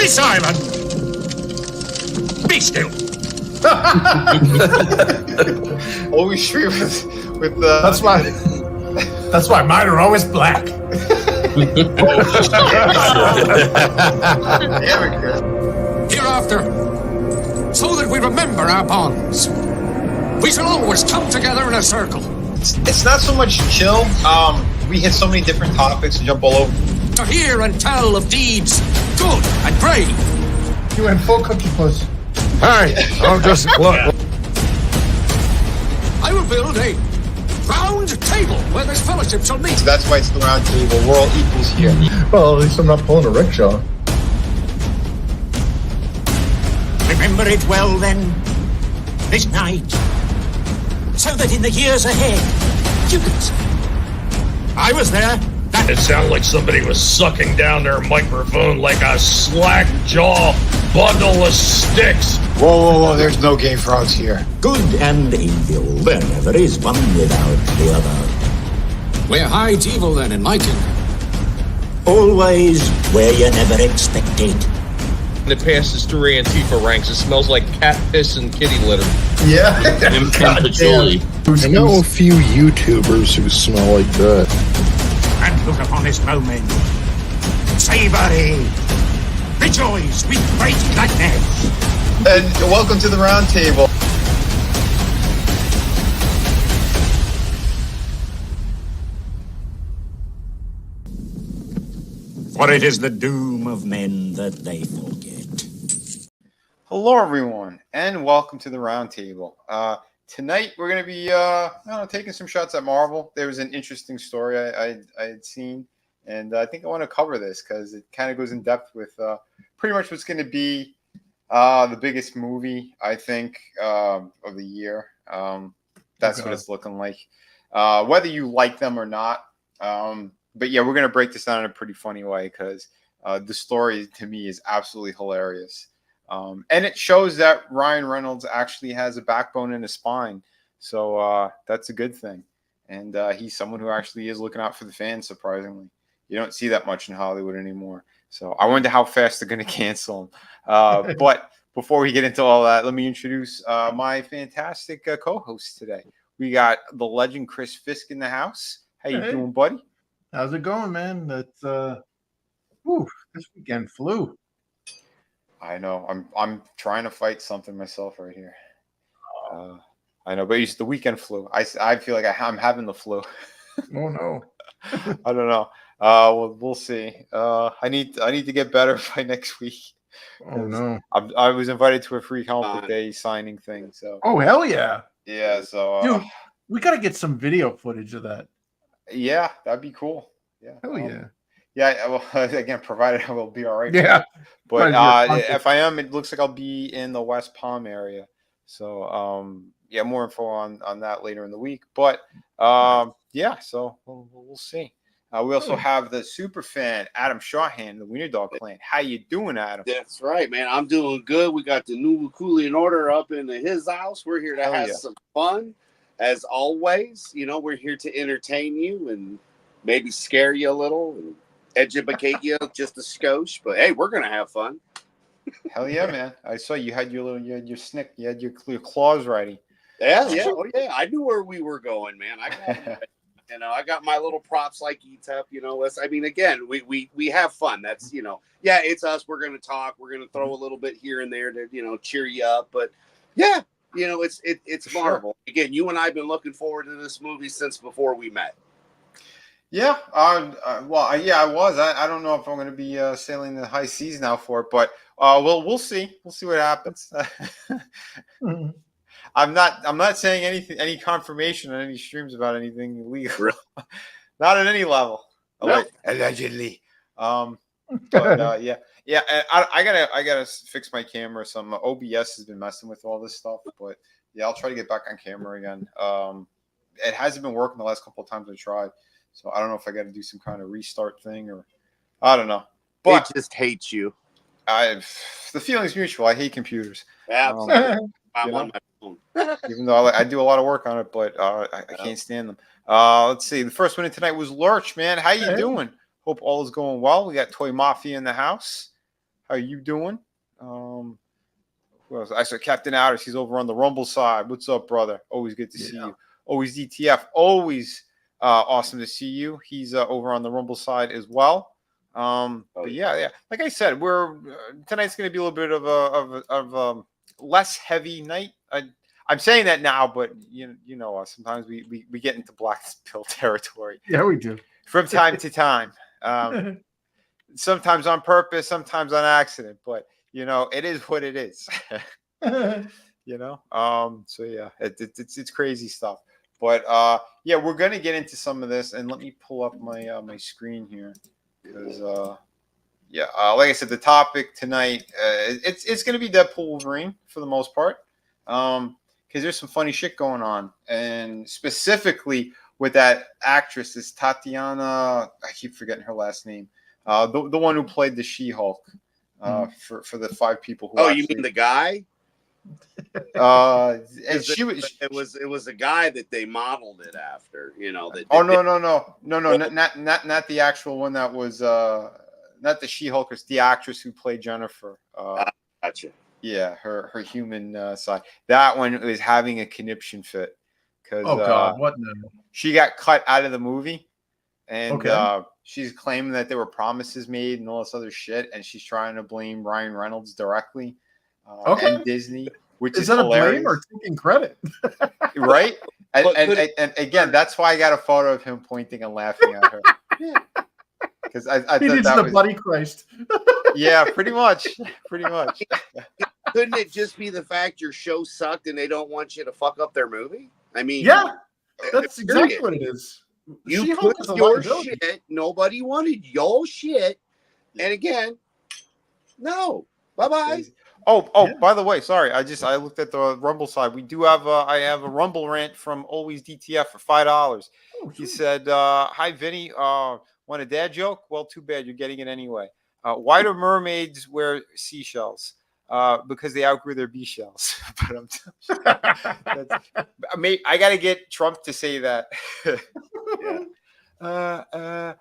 Be silent! Be still! Always free with That's why mine are always black. Hereafter, so that we remember our bonds, we shall always come together in a circle. It's not so much chill. We hit so many different topics to jump all over. To hear and tell of deeds good and brave. You went full cookie puss. Hey, I'll just look. I will build a round table where this fellowship shall meet. So that's why it's the round table. We're all equals here. Well, at least I'm not pulling a rickshaw. Remember it well then, this night, so that in the years ahead, you can say, I was there. It sounded like somebody was sucking down their microphone like a slack jaw bundle of sticks. Whoa, there's no Gay Frogs here. Good and evil, there never is one without the other. Where hides evil then in my kingdom? Always where you never expect it. It passes through Antifa ranks. It smells like cat piss and kitty litter. Yeah. And patchouli. I know a few YouTubers who smell like that. And look upon this moment. Savory. Rejoice with great gladness. And welcome to the round table. For it is the doom of men that they forget. Hello, everyone, and welcome to the round table. Tonight we're going to be taking some shots at Marvel. There was an interesting story I had seen, and I think I want to cover this because it kind of goes in depth with pretty much what's going to be the biggest movie, I think, of the year. That's what it's looking like. Whether you like them or not. But yeah, we're going to break this down in a pretty funny way because the story to me is absolutely hilarious. And it shows that Ryan Reynolds actually has a backbone in his spine. So that's a good thing. And he's someone who actually is looking out for the fans, surprisingly. You don't see that much in Hollywood anymore. So I wonder how fast they're going to cancel him. But before we get into all that, let me introduce my fantastic co-host today. We got the legend Chris Fisk in the house. How you doing, buddy? How's it going, man? That's this weekend flew. I know. I'm trying to fight something myself right here. I know, but it's the weekend flu. I feel like I'm having the flu. Oh no. I don't know. We'll see. I need to get better by next week. Oh no. I was invited to a free comic day signing thing. So. Oh hell yeah. Yeah. So. Dude, we gotta get some video footage of that. Yeah, that'd be cool. Yeah. Hell yeah. Yeah. Well, again, provided I will be all right. Yeah. But if I am, it looks like I'll be in the West Palm area. So yeah, more info on that later in the week. But yeah, so we'll see. We also have the super fan Adam Shawhan, the Wiener Dog Clan. How you doing, Adam? That's right, man. I'm doing good. We got the new Cooley and Order up in his house. We're here to have some fun, as always. You know, we're here to entertain you and maybe scare you a little and educate you just a skosh. But hey, we're gonna have fun. Hell yeah, man! I saw you had your snick, you had your claws ready. Yeah. Oh yeah, I knew where we were going, man. I got my little props like Etep. Again, we have fun. That's it's us. We're gonna talk. We're gonna throw a little bit here and there to cheer you up. But yeah, it's Marvel. Sure. Again, you and I have been looking forward to this movie since before we met. Yeah. I was. I don't know if I'm going to be sailing the high seas now for it, but we'll see. We'll see what happens. I'm not saying anything, any confirmation on any streams about anything illegal. Really? Not at any level. No. Allegedly. Yeah. I gotta fix my camera. Some OBS has been messing with all this stuff, but yeah, I'll try to get back on camera again. It hasn't been working the last couple of times I tried. So I don't know if I got to do some kind of restart thing or I don't know. But it just hates you. The feeling's mutual. I hate computers. Absolutely. I'm on my phone. Even though I do a lot of work on it, but I can't stand them. Let's see. The first one in tonight was Lurch, man. How you doing? Hope all is going well. We got Toy Mafia in the house. are you doing? Who else? I saw Captain Outer. He's over on the Rumble side. What's up, brother? Always good to see you. Always DTF. Always awesome to see you. He's over on the Rumble side as well. But yeah. Like I said, we're tonight's going to be a little bit of a less heavy night. I'm saying that now, but you know us. Sometimes we get into black pill territory. Yeah, we do. From time to time. Sometimes on purpose, sometimes on accident. But it is what it is. So yeah, it's crazy stuff. But yeah, we're gonna get into some of this, and let me pull up my my screen here because like I said, the topic tonight it's gonna be Deadpool Wolverine for the most part, because there's some funny shit going on, and specifically with that actress, is Tatiana. I keep forgetting her last name. The one who played the She-Hulk. For the 5 people who. Oh, you mean the guy? And she was. It was a guy that they modeled it after. No, not the actual one that was not the She-Hulk. It's the actress who played Jennifer. Gotcha. Yeah, her human side. That one was having a conniption fit because what? No. She got cut out of the movie, and she's claiming that there were promises made and all this other shit, and she's trying to blame Ryan Reynolds directly and Disney, which is that hilarious. a blame or taking credit? Right? And again, that's why I got a photo of him pointing and laughing at her. Because I thought needs that the was Buddy Christ. Yeah, pretty much. Couldn't it just be the fact your show sucked and they don't want you to fuck up their movie? I mean, yeah, that's exactly what it is. You put your shit. Nobody wanted your shit. And again, no. Bye-bye. By the way, sorry. I looked at the Rumble side. We do have I have a Rumble rant from Always DTF for $5. He said, "Hi Vinny, want a dad joke? Well, too bad. You're getting it anyway. Why do mermaids wear seashells? Because they outgrew their bee shells." But I got to get Trump to say that. I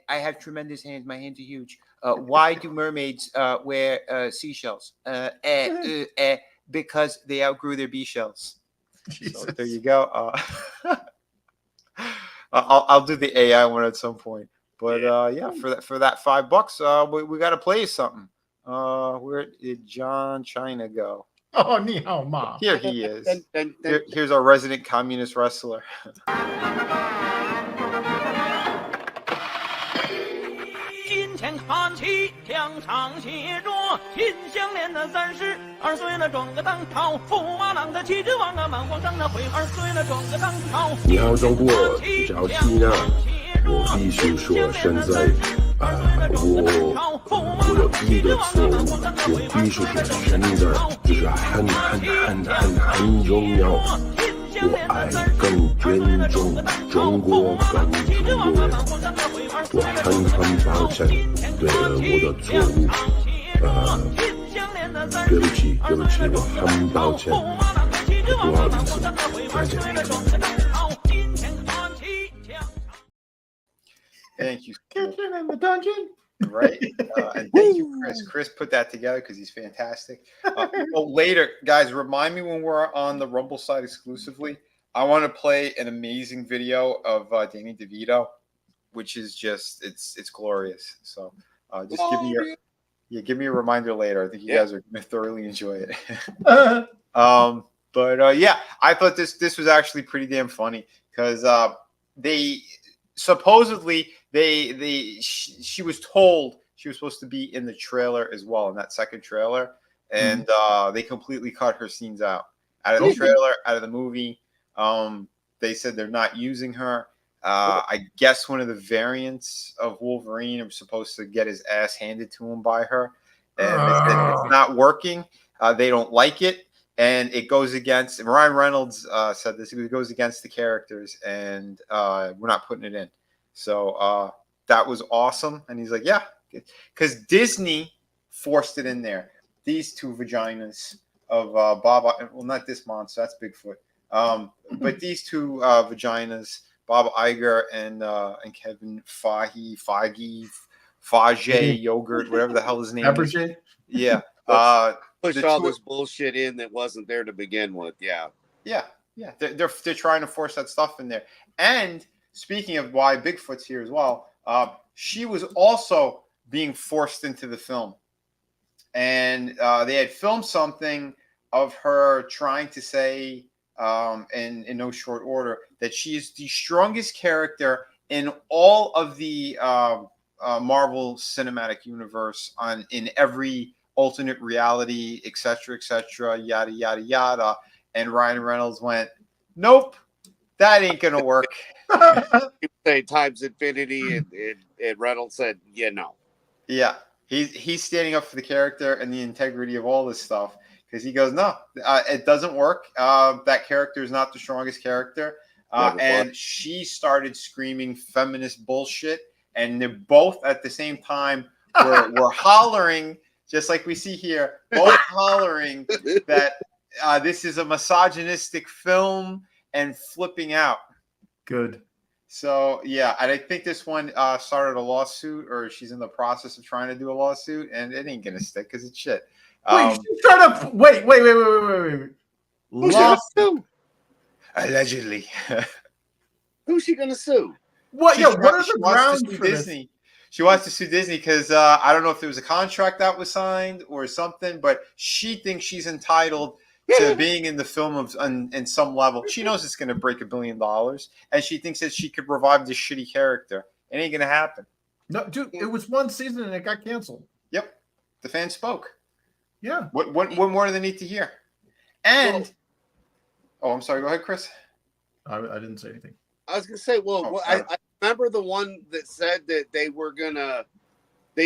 have tremendous hands. My hands are huge. Why do mermaids wear seashells? Because they outgrew their bee shells. So there you go. I'll do the AI one at some point. But for that $5, we got to play something. Where did John China go? Oh, ni hao ma. Here he is. Here's our resident communist wrestler. 今天看起墙上写着秦香莲的32岁了，装个当朝驸马郎的气质王啊，满皇上的22岁了，装个当朝。你好，中国，你叫缇娜。我必须说，现在我有一个错误，我必须说，现在就是很重要。我爱更尊重中国跟中国人，我很抱歉对我的错误，对不起，我很抱歉，不好意思，再见。Thank you. Kitchen in the dungeon. Right? And thank you, Chris. Chris put that together because he's fantastic. Later, guys, remind me when we're on the Rumble side exclusively. I want to play an amazing video of Danny DeVito, which is just it's glorious. So just give me a reminder later. I think you guys are going to thoroughly enjoy it. But I thought this was actually pretty damn funny because they supposedly she was told she was supposed to be in the trailer as well, in that second trailer, and they completely cut her scenes out of the trailer, out of the movie. They said they're not using her. I guess one of the variants of Wolverine was supposed to get his ass handed to him by her, and they said it's not working. They don't like it, and it goes against. And Ryan Reynolds said this. It goes against the characters, and we're not putting it in. So that was awesome. And he's like, yeah, because Disney forced it in there. These two vaginas of Bob. Well, not this monster. That's Bigfoot. But these two vaginas, Bob Iger and Kevin Feige, Fabergé yogurt, whatever the hell his name is. Fabergé? Yeah. Push the all two- this bullshit in that wasn't there to begin with. Yeah. Yeah. They're trying to force that stuff in there. And speaking of why Bigfoot's here as well, she was also being forced into the film. And they had filmed something of her trying to say, in no short order, that she is the strongest character in all of the Marvel Cinematic Universe, in every alternate reality, etc., yada yada yada. And Ryan Reynolds went, "Nope, that ain't gonna work." You say times infinity, and Reynolds said, "Yeah, no." Yeah, he's standing up for the character and the integrity of all this stuff, because he goes, "No, it doesn't work. That character is not the strongest character." And she started screaming feminist bullshit, and they're both at the same time were hollering, just like we see here, both hollering that this is a misogynistic film and flipping out. Good. So yeah, and I think this one started a lawsuit, or she's in the process of trying to do a lawsuit, and it ain't gonna stick because it's shit. Wait, she started up. Wait. Who's gonna sue? Allegedly. Who's she gonna sue? What? She Yeah. What are wants the to grounds sue for this? Disney. She wants to sue Disney because I don't know if there was a contract that was signed or something, but she thinks she's entitled to being in the film in some level. She knows it's going to break $1 billion, and she thinks that she could revive this shitty character. It ain't going to happen. No, dude, it was one season and it got canceled. Yep. The fans spoke. Yeah. What more do they need to hear? And I'm sorry. Go ahead, Chris. I didn't say anything. I was gonna say, I remember the one that said that they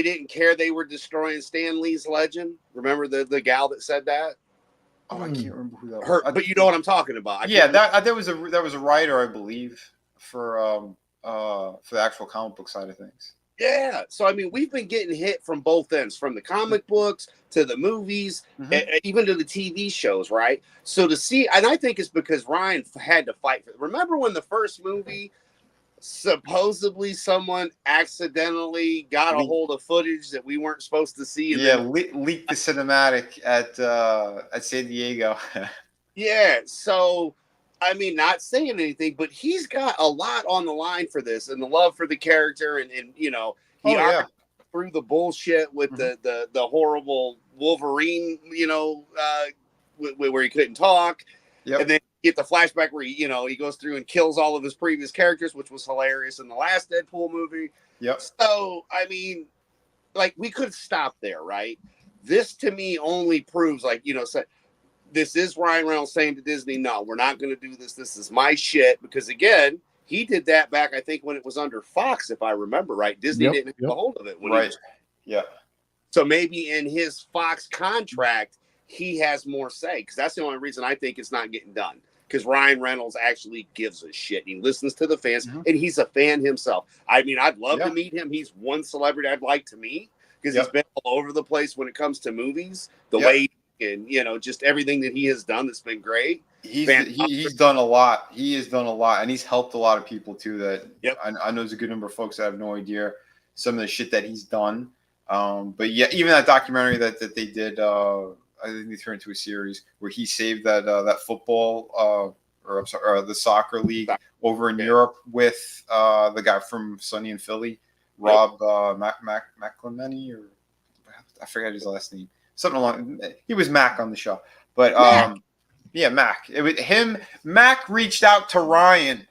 didn't care they were destroying Stan Lee's legend. Remember the gal that said that? Oh, I can't remember who that was. But you know what I'm talking about. There was a writer, I believe, for the actual comic book side of things. Yeah. So I mean, we've been getting hit from both ends, from the comic books to the movies, even to the TV shows, right? So to see, and I think it's because Ryan had to fight for it. Remember when the first movie, supposedly someone accidentally got a hold of footage that we weren't supposed to see? And leaked the cinematic at San Diego. Yeah. So, I mean, not saying anything, but he's got a lot on the line for this, and the love for the character, and he through the bullshit with the horrible Wolverine, where he couldn't talk, and then get the flashback where he goes through and kills all of his previous characters, which was hilarious in the last Deadpool movie. Yep. So, I mean, like, we could stop there, right? This to me only proves, this is Ryan Reynolds saying to Disney, no, we're not going to do this. This is my shit. Because again, he did that back, I think, when it was under Fox, if I remember right. Disney didn't have a hold of it. So maybe in his Fox contract, he has more say. Because that's the only reason I think it's not getting done. Because Ryan Reynolds actually gives a shit. He listens to the fans, and he's a fan himself. I mean, I'd love to meet him. He's one celebrity I'd like to meet, because he's been all over the place when it comes to movies. The way, and just everything that he has done that's been great. He's done a lot. He has done a lot, and he's helped a lot of people too. That I know there's a good number of folks that have no idea some of the shit that he's done. But yeah, even that documentary that they did, I think they turned into a series where he saved that football the soccer league over in Europe with the guy from Sunny in Philly, Rob McClemany, or I forget his last name. Something along. He was Mac on the show, but Mac. It was him. Mac reached out to Ryan,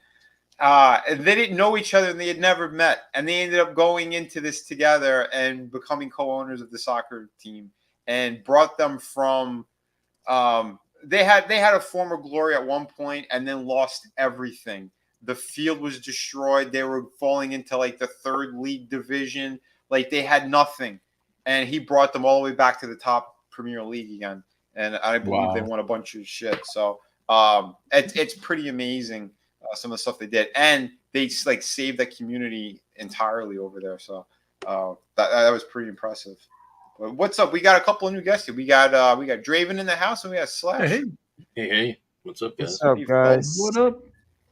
and they didn't know each other, and they had never met, and they ended up going into this together and becoming co-owners of the soccer team, and brought them from. They had a former glory at one point, and then lost everything. The field was destroyed. They were falling into like the third league division. Like they had nothing. And he brought them all the way back to the top Premier League again. And I believe they won a bunch of shit. So it's pretty amazing, some of the stuff they did. And they saved that community entirely over there. So that was pretty impressive. But what's up? We got a couple of new guests here. We got Draven in the house, and we got Slash. Hey. Hey. What's up, guys? What's up, guys? What up?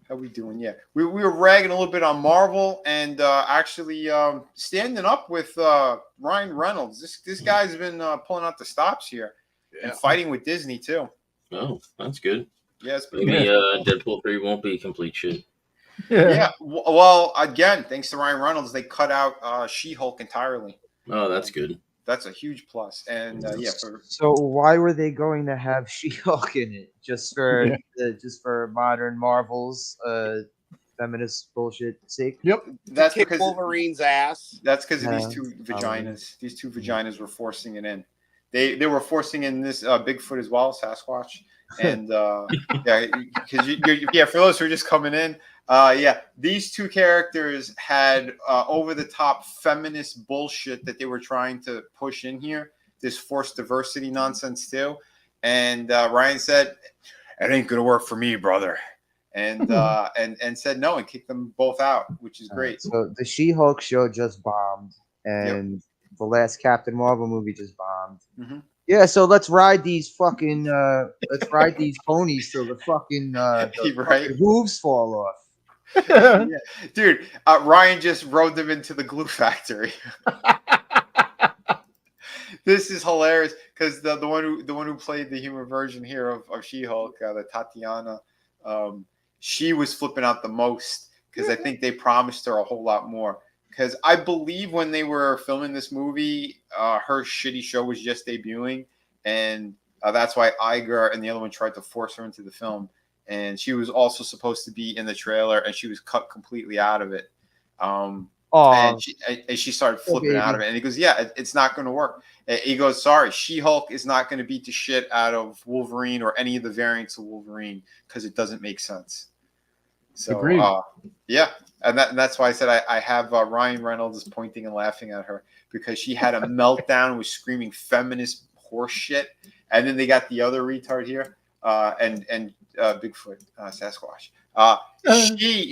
How we doing? Yeah, we were ragging a little bit on Marvel and actually standing up with Ryan Reynolds. This guy's been pulling out the stops here and fighting with Disney too. Oh, that's good. Yeah, it's Maybe Deadpool 3 won't be complete shit. Yeah. Well, again, thanks to Ryan Reynolds, they cut out She-Hulk entirely. Oh, that's good. That's a huge plus. And yeah. So why were they going to have She-Hulk in it? Just for modern Marvel's feminist bullshit sake? Yep. That's kick because Wolverine's ass. That's because of these two vaginas. These two vaginas were forcing it in. They were forcing in this Bigfoot as well, Sasquatch. And yeah, because for those who are just coming in, yeah, these two characters had over the top feminist bullshit that they were trying to push in here. This forced diversity nonsense too. And Ryan said, "It ain't gonna work for me, brother." And and said no and kicked them both out, which is great. So the She-Hulk show just bombed, and the last Captain Marvel movie just bombed. Mm-hmm. Yeah, so let's ride these fucking these ponies till the fucking fucking hooves fall off. Yeah. Dude, Ryan just rode them into the glue factory. This is hilarious because the one who played the human version here of She-Hulk, the Tatiana, she was flipping out the most because I think they promised her a whole lot more. Because I believe when they were filming this movie, her shitty show was just debuting, and that's why Iger and the other one tried to force her into the film. And she was also supposed to be in the trailer, and she was cut completely out of it. And she started flipping out of it. And he goes, "Yeah, it's not going to work." And he goes, "Sorry, She-Hulk is not going to beat the shit out of Wolverine or any of the variants of Wolverine because it doesn't make sense." So, agreed. Yeah. And that's why I said I have Ryan Reynolds pointing and laughing at her because she had a meltdown and was screaming feminist horse shit. And then they got the other retard here and Bigfoot, Sasquatch.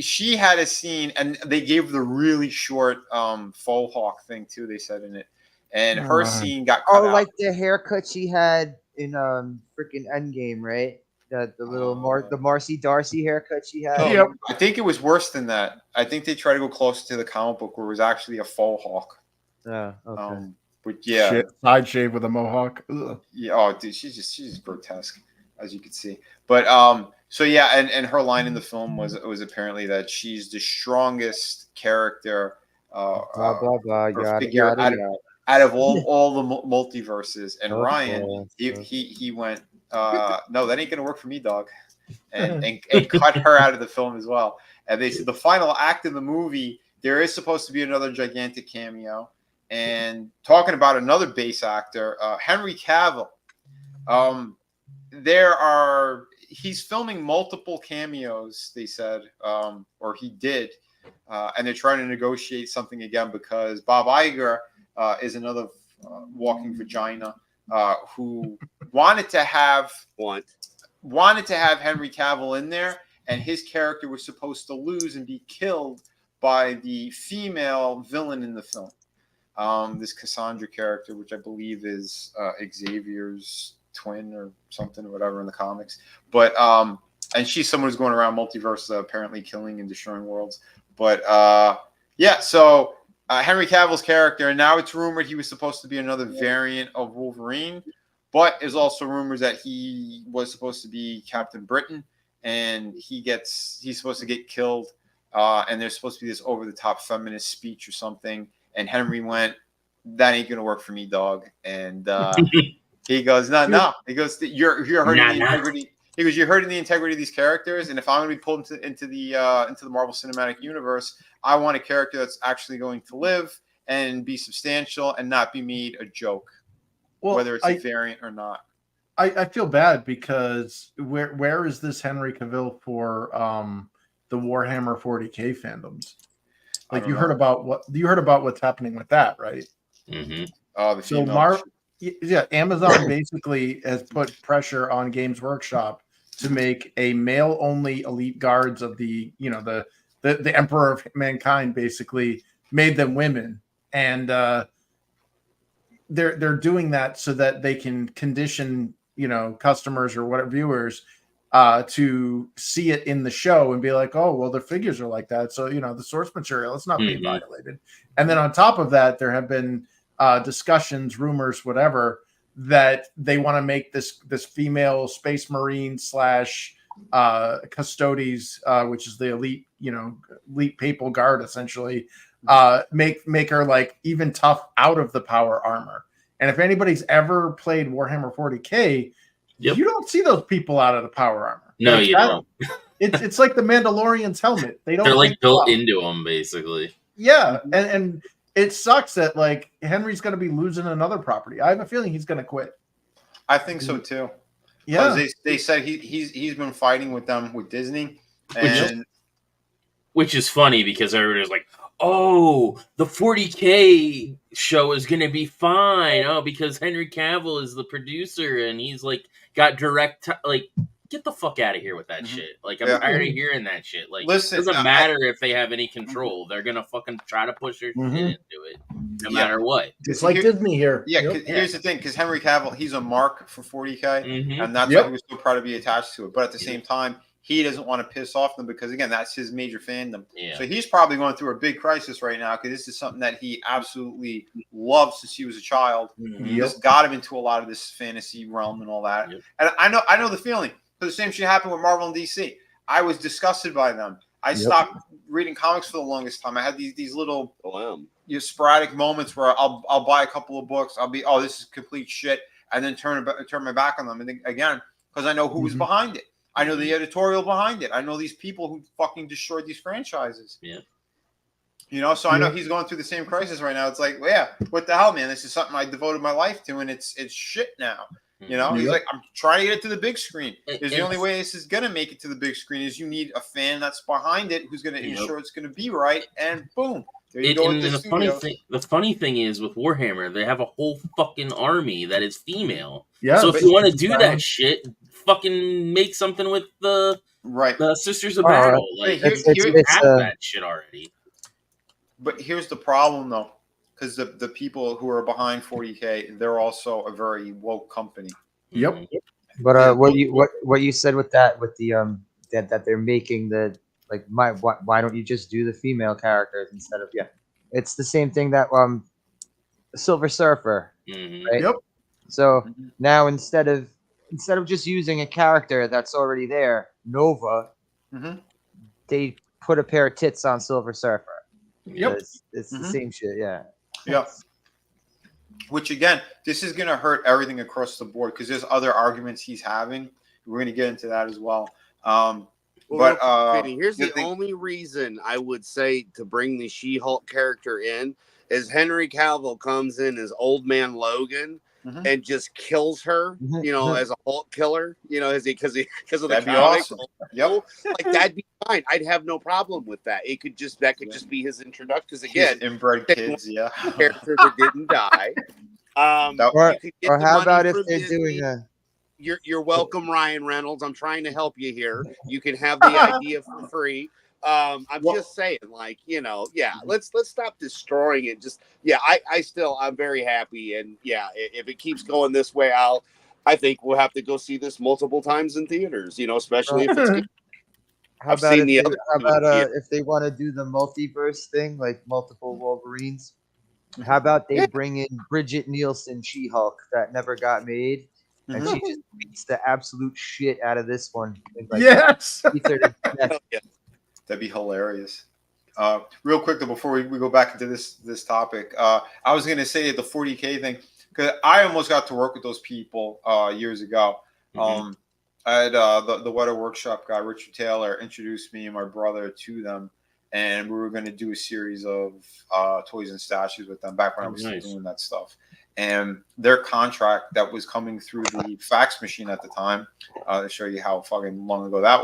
She had a scene and they gave the really short faux hawk thing too, they said in it. And her scene got cut out. Like the haircut she had in freaking Endgame, right? The little the Marcy Darcy haircut she had. Yep. I think it was worse than that. I think they tried to go closer to the comic book where it was actually a faux hawk. Yeah. Okay. But yeah, side shave with a mohawk. Ugh. Yeah. Oh, dude, she's just grotesque, as you can see. But so yeah, and her line in the film was apparently that she's the strongest character. Blah blah blah. Out of all the multiverses, and Ryan, he went, no, that ain't gonna work for me, dog, and cut her out of the film as well. And they said the final act of the movie, there is supposed to be another gigantic cameo, and talking about another base actor, Henry Cavill. He's filming multiple cameos. They said, or he did, and they're trying to negotiate something again because Bob Iger. Is another walking vagina who wanted to have Henry Cavill in there, and his character was supposed to lose and be killed by the female villain in the film. This Cassandra character, which I believe is Xavier's twin or something or whatever in the comics. But and she's someone who's going around multiverse apparently killing and destroying worlds. But yeah, so Henry Cavill's character, and now it's rumored he was supposed to be another variant of Wolverine, but there's also rumors that he was supposed to be Captain Britain, and he's supposed to get killed, and there's supposed to be this over-the-top feminist speech or something, and Henry went, "That ain't gonna work for me, dog," and he goes, "No," he goes, "You're hurting the integrity." He goes, "You're hurting the integrity of these characters, and if I'm going to be pulled into the Marvel Cinematic Universe, I want a character that's actually going to live and be substantial and not be made a joke, whether it's a variant or not." I feel bad because where is this Henry Cavill for the Warhammer 40K fandoms? Like you heard about what's happening with that, right? Mm-hmm. So Amazon basically has put pressure on Games Workshop to make a male-only elite guards of the Emperor of Mankind, basically made them women, and they're doing that so that they can condition customers or whatever viewers to see it in the show and be like, oh, well, their figures are like that. So, the source material is not being violated. And then on top of that, there have been discussions, rumors, whatever, that they want to make this female space marine / custodes, which is the elite papal guard, essentially, make her like even tough out of the power armor. And if anybody's ever played Warhammer 40K, you don't see those people out of the power armor. No, you don't. It's like the Mandalorian's helmet. They're like built into them, basically. Yeah, and it sucks that like Henry's going to be losing another property. I have a feeling he's going to quit. I think so too. Yeah, they said he's been fighting with them with Disney, and which is funny because everybody's like, "Oh, the 40K show is going to be fine." Oh, because Henry Cavill is the producer and he's like got direct like. Get the fuck out of here with that shit. Like, I'm tired of hearing that shit. Like, listen, it doesn't matter if they have any control. They're going to fucking try to push their shit into it, no matter what. It's like Disney here. Yeah, here's the thing. Because Henry Cavill, he's a mark for 40K, and that's why he was so proud to be attached to it. But at the same time, he doesn't want to piss off them because, again, that's his major fandom. Yeah. So he's probably going through a big crisis right now because this is something that he absolutely loved since he was a child. This got him into a lot of this fantasy realm and all that. And I know the feeling. The same shit happened with Marvel and DC. I was disgusted by them. I stopped reading comics for the longest time. I had these little sporadic moments where I'll buy a couple of books. I'll be, oh, this is complete shit, and then turn my back on them. And then, again, because I know who was behind it. I know the editorial behind it. I know these people who fucking destroyed these franchises. Yeah. So I know he's going through the same crisis right now. It's like, well, yeah, what the hell, man? This is something I devoted my life to, and it's shit now. He's like, I'm trying to get it to the big screen. The only way this is going to make it to the big screen is you need a fan that's behind it who's going to ensure it's going to be right. And boom, there you go. The funny thing is with Warhammer, they have a whole fucking army that is female. Yeah. So if you want to do that shit, fucking make something with the Sisters of Battle. Like, you have that shit already. But here's the problem, though. Because the people who are behind 40K, they're also a very woke company. Yep. But what you said with that, with the that they're making the like why don't you just do the female characters instead of it's the same thing that Silver Surfer, right? Yep. So now instead of just using a character that's already there, Nova, they put a pair of tits on Silver Surfer. Yep. It's the same shit. Yeah. Yeah. Which, again, this is going to hurt everything across the board because there's other arguments he's having. We're going to get into that as well. Here's the only reason I would say to bring the She-Hulk character in is Henry Cavill comes in as Old Man Logan and just kills her, as a Hulk killer, because of the that'd be comics. awesome. Yep. Like, that'd be fine. I'd have no problem with that. It could just just be his introduction. Because again, inbred kids, character that didn't die. Or how about if they're doing a? You're welcome, Ryan Reynolds. I'm trying to help you here. You can have the idea for free. I'm just saying, like, let's stop destroying it. Just, I'm very happy. And if it keeps going this way, I think we'll have to go see this multiple times in theaters, especially if it's. How about if they want to do the multiverse thing, like multiple Wolverines? How about they bring in Bridget Nielsen, She-Hulk, that never got made, and she just beats the absolute shit out of this one. And, Yes. That'd be hilarious. Real quick, though, before we go back into this topic, I was going to say the 40K thing, because I almost got to work with those people years ago. I had the Weather Workshop guy, Richard Taylor, introduced me and my brother to them, and we were going to do a series of toys and statues with them back when I was still doing that stuff. And their contract that was coming through the fax machine at the time, to show you how fucking long ago that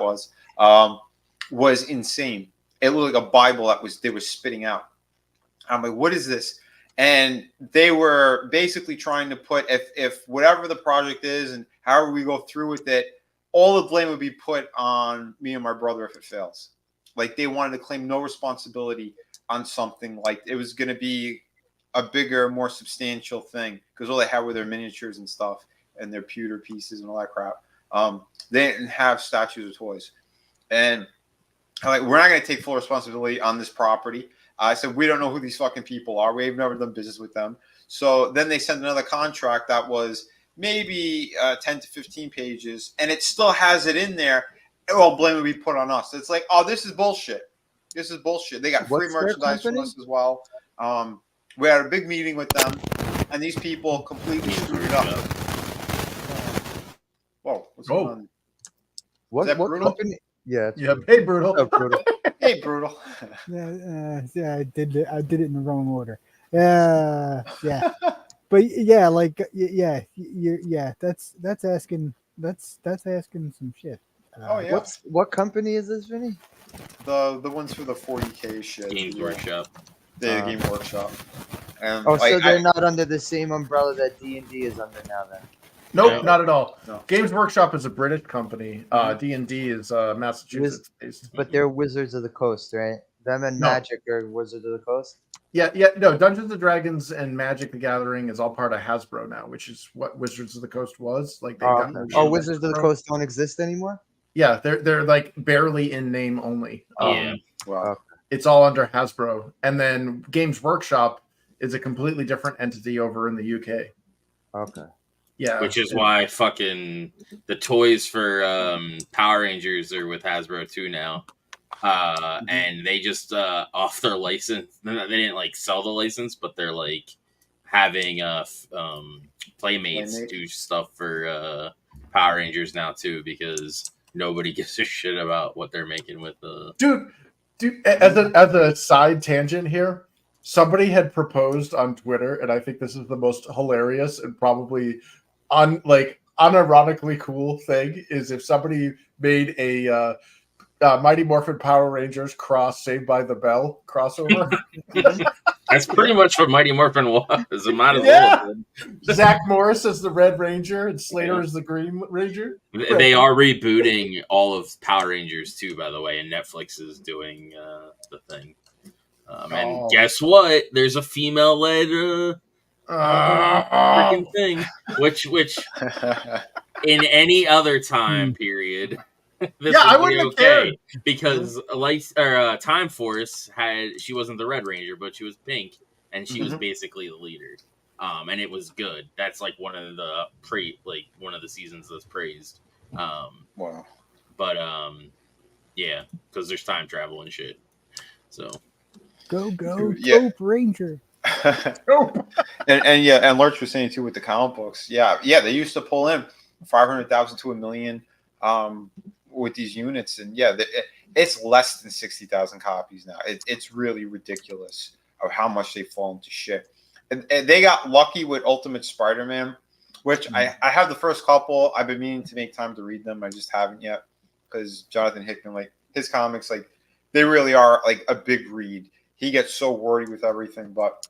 was insane. It looked like a Bible they were spitting out. I'm like, what is this? And they were basically trying to put, if whatever the project is and however we go through with it, all the blame would be put on me and my brother if it fails. Like, they wanted to claim no responsibility on something. Like, it was going to be a bigger, more substantial thing because all they had were their miniatures and stuff and their pewter pieces and all that crap. They didn't have statues of toys, and I'm like, we're not going to take full responsibility on this property. I said, we don't know who these fucking people are. We've never done business with them. So then they sent another contract that was maybe 10 to 15 pages, and it still has it in there. Well, blame will be put on us. It's like, oh, this is bullshit. This is bullshit. They got free merchandise from us as well. We had a big meeting with them, and these people completely screwed it up. Whoa, what's going on? What Brutal? company? Yeah. Hey, Brutal. Oh, Brutal. Hey, Brutal. Yeah, I did it in the wrong order. Yeah. But yeah, like that's asking some shit. Oh yeah. What company is this, Vinny? The ones for the 40K shit. Games Workshop. The Game Workshop. So they're not under the same umbrella that D&D is under now, then. Nope, not at all. No. Games Workshop is a British company. D&D is Massachusetts based. But they're Wizards of the Coast, right? Them and Magic are Wizards of the Coast. Yeah. No, Dungeons and Dragons and Magic the Gathering is all part of Hasbro now, which is what Wizards of the Coast was. Like they got Wizards of the Coast don't exist anymore? Yeah, they're like barely in name only. Yeah. Wow. It's all under Hasbro, and then Games Workshop is a completely different entity over in the UK. Okay. Yeah, which is why fucking the toys for Power Rangers are with Hasbro too now. And they just off their license. They didn't like sell the license, but they're like having Playmates do stuff for Power Rangers now too, because nobody gives a shit about what they're making with the dude. As a side tangent here, somebody had proposed on Twitter, and I think this is the most hilarious and probably unironically cool thing is if somebody made a Mighty Morphin Power Rangers cross Saved by the Bell crossover. That's pretty much what Mighty Morphin was. It might as well. Zach Morris as the Red Ranger and Slater as the Green Ranger. They are rebooting all of Power Rangers too, by the way, and Netflix is doing the thing. And guess what? There's a female-led freaking thing, which in any other time period, this I would be wouldn't okay because Time Force she wasn't the Red Ranger, but she was pink, and she was basically the leader, and it was good. That's like one of the one of the seasons that's praised. Wow, but yeah, because there's time travel and shit. So go Ranger. and Lurch was saying too with the comic books. Yeah, they used to pull in 500,000 to $1 million with these units, and it's less than 60,000 copies now. It's really ridiculous of how much they've fallen to shit. And they got lucky with Ultimate Spider-Man, which I have the first couple. I've been meaning to make time to read them. I just haven't yet because Jonathan Hickman, like his comics, like they really are like a big read. He gets so wordy with everything, but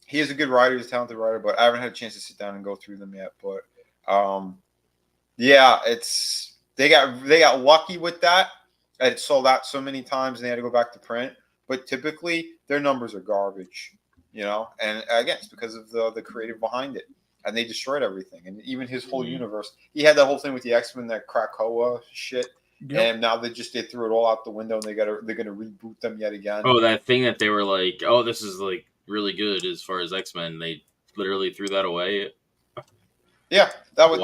he is a good writer. He's a talented writer, but I haven't had a chance to sit down and go through them yet. But it's they got lucky with that. It sold out so many times, and they had to go back to print. But typically, their numbers are garbage, And again, it's because of the creative behind it, and they destroyed everything. And even his whole universe, he had that whole thing with the X-Men, that Krakoa shit. Yep. And now they threw it all out the window, and they're gonna reboot them yet again. Oh, that thing that they were like, oh, this is like really good as far as X-Men. They literally threw that away. Yeah, that was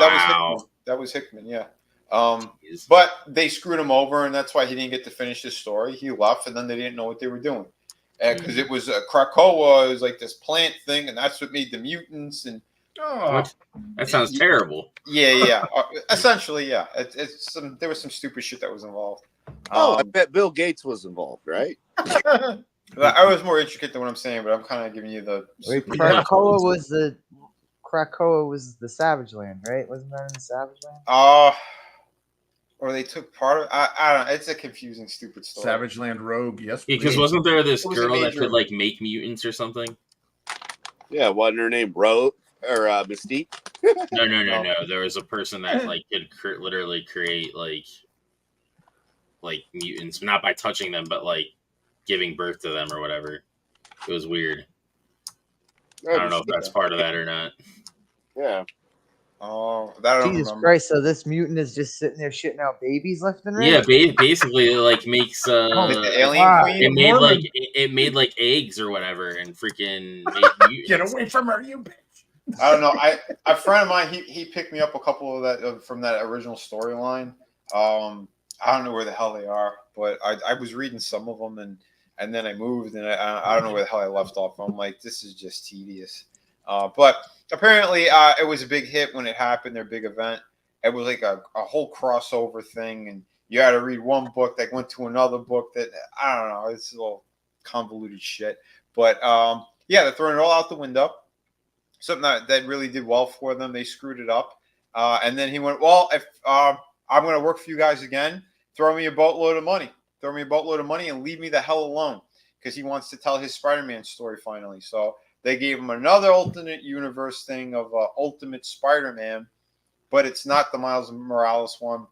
Hickman. Yeah, but they screwed him over, and that's why he didn't get to finish his story. He left, and then they didn't know what they were doing, because it was Krakoa is like this plant thing, and that's what made the mutants. And that sounds terrible. Yeah. Essentially, yeah. There was some stupid shit that was involved. I bet Bill Gates was involved, right? I was more intricate than what I'm saying, but I'm kind of giving you the. Krakoa was the Savage Land, right? Wasn't that in the Savage Land? Or they took part of. I don't know. It's a confusing, stupid story. Savage Land Rogue, yes. Because wasn't there this girl that could like make mutants or something? Yeah, wasn't her name Rose or Mystique? No. There was a person that like could literally create like mutants, not by touching them, but like giving birth to them or whatever. It was weird. I don't know if that's part of that or not. Yeah. Oh, that I don't Jesus remember. Christ! So this mutant is just sitting there shitting out babies left and right. Yeah, basically, it like makes Like the alien queen? it made like eggs or whatever, and freaking made mutants. Get away from her, you bitch! I don't know. A friend of mine, he picked me up a couple of that from that original storyline. I don't know where the hell they are, but I was reading some of them, and then I moved, and I don't know where the hell I left off. I'm like, this is just tedious. But apparently, it was a big hit when it happened. Their big event. It was like a whole crossover thing, and you had to read one book that went to another book. That I don't know. It's a little convoluted shit. But yeah, they're throwing it all out the window. Something that really did well for them. They screwed it up, and then he went, well, if I'm going to work for you guys again, throw me a boatload of money. Throw me a boatload of money and leave me the hell alone, because he wants to tell his Spider-Man story finally. So they gave him another alternate universe thing of Ultimate Spider-Man, but it's not the Miles Morales one,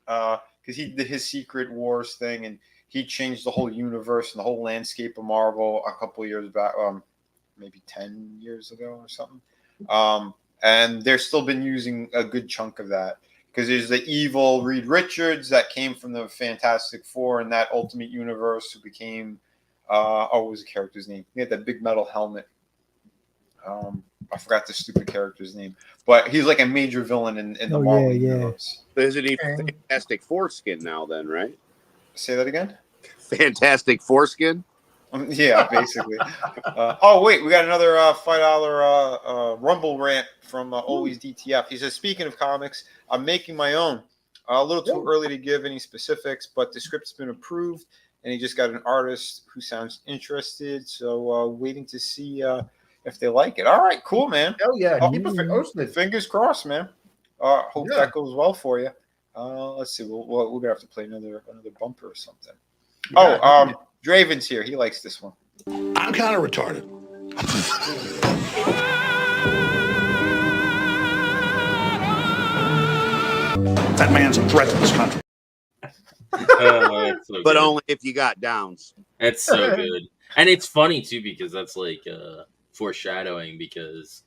because he did his Secret Wars thing, and he changed the whole universe and the whole landscape of Marvel a couple of years back, maybe 10 years ago or something. And they've still been using a good chunk of that. Because there's the evil Reed Richards that came from the Fantastic Four in that Ultimate Universe, who became, what was the character's name? He had that big metal helmet. I forgot the stupid character's name. But he's like a major villain in the Marvel Universe. Isn't he Fantastic Foreskin now then, right? Say that again? Fantastic Foreskin? Yeah, basically. Oh, wait, we got another $5 Rumble rant from Always DTF. He says, speaking of comics, I'm making my own. A little too early to give any specifics, but the script's been approved, and he just got an artist who sounds interested. So waiting to see if they like it. All right, cool, man. Oh, yeah. Keep it fingers crossed, man. Hope that goes well for you. Let's see. We're going to have to play another bumper or something. Yeah, Draven's here. He likes this one. I'm kind of retarded. That man's a threat to this country. So but only if you got downs. That's so good. And it's funny, too, because that's like foreshadowing, because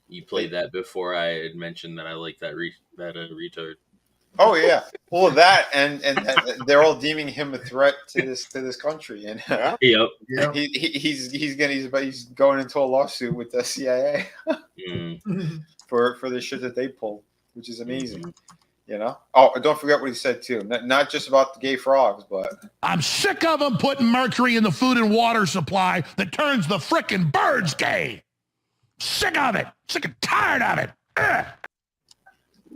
you played that before I had mentioned that I like that retard. Oh yeah, well that and they're all deeming him a threat to this country, and he's going into a lawsuit with the CIA for the shit that they pulled, which is amazing, you know. Oh, don't forget what he said too, not just about the gay frogs, but I'm sick of them putting mercury in the food and water supply that turns the frickin' birds gay. Sick of it, sick and tired of it. Ugh.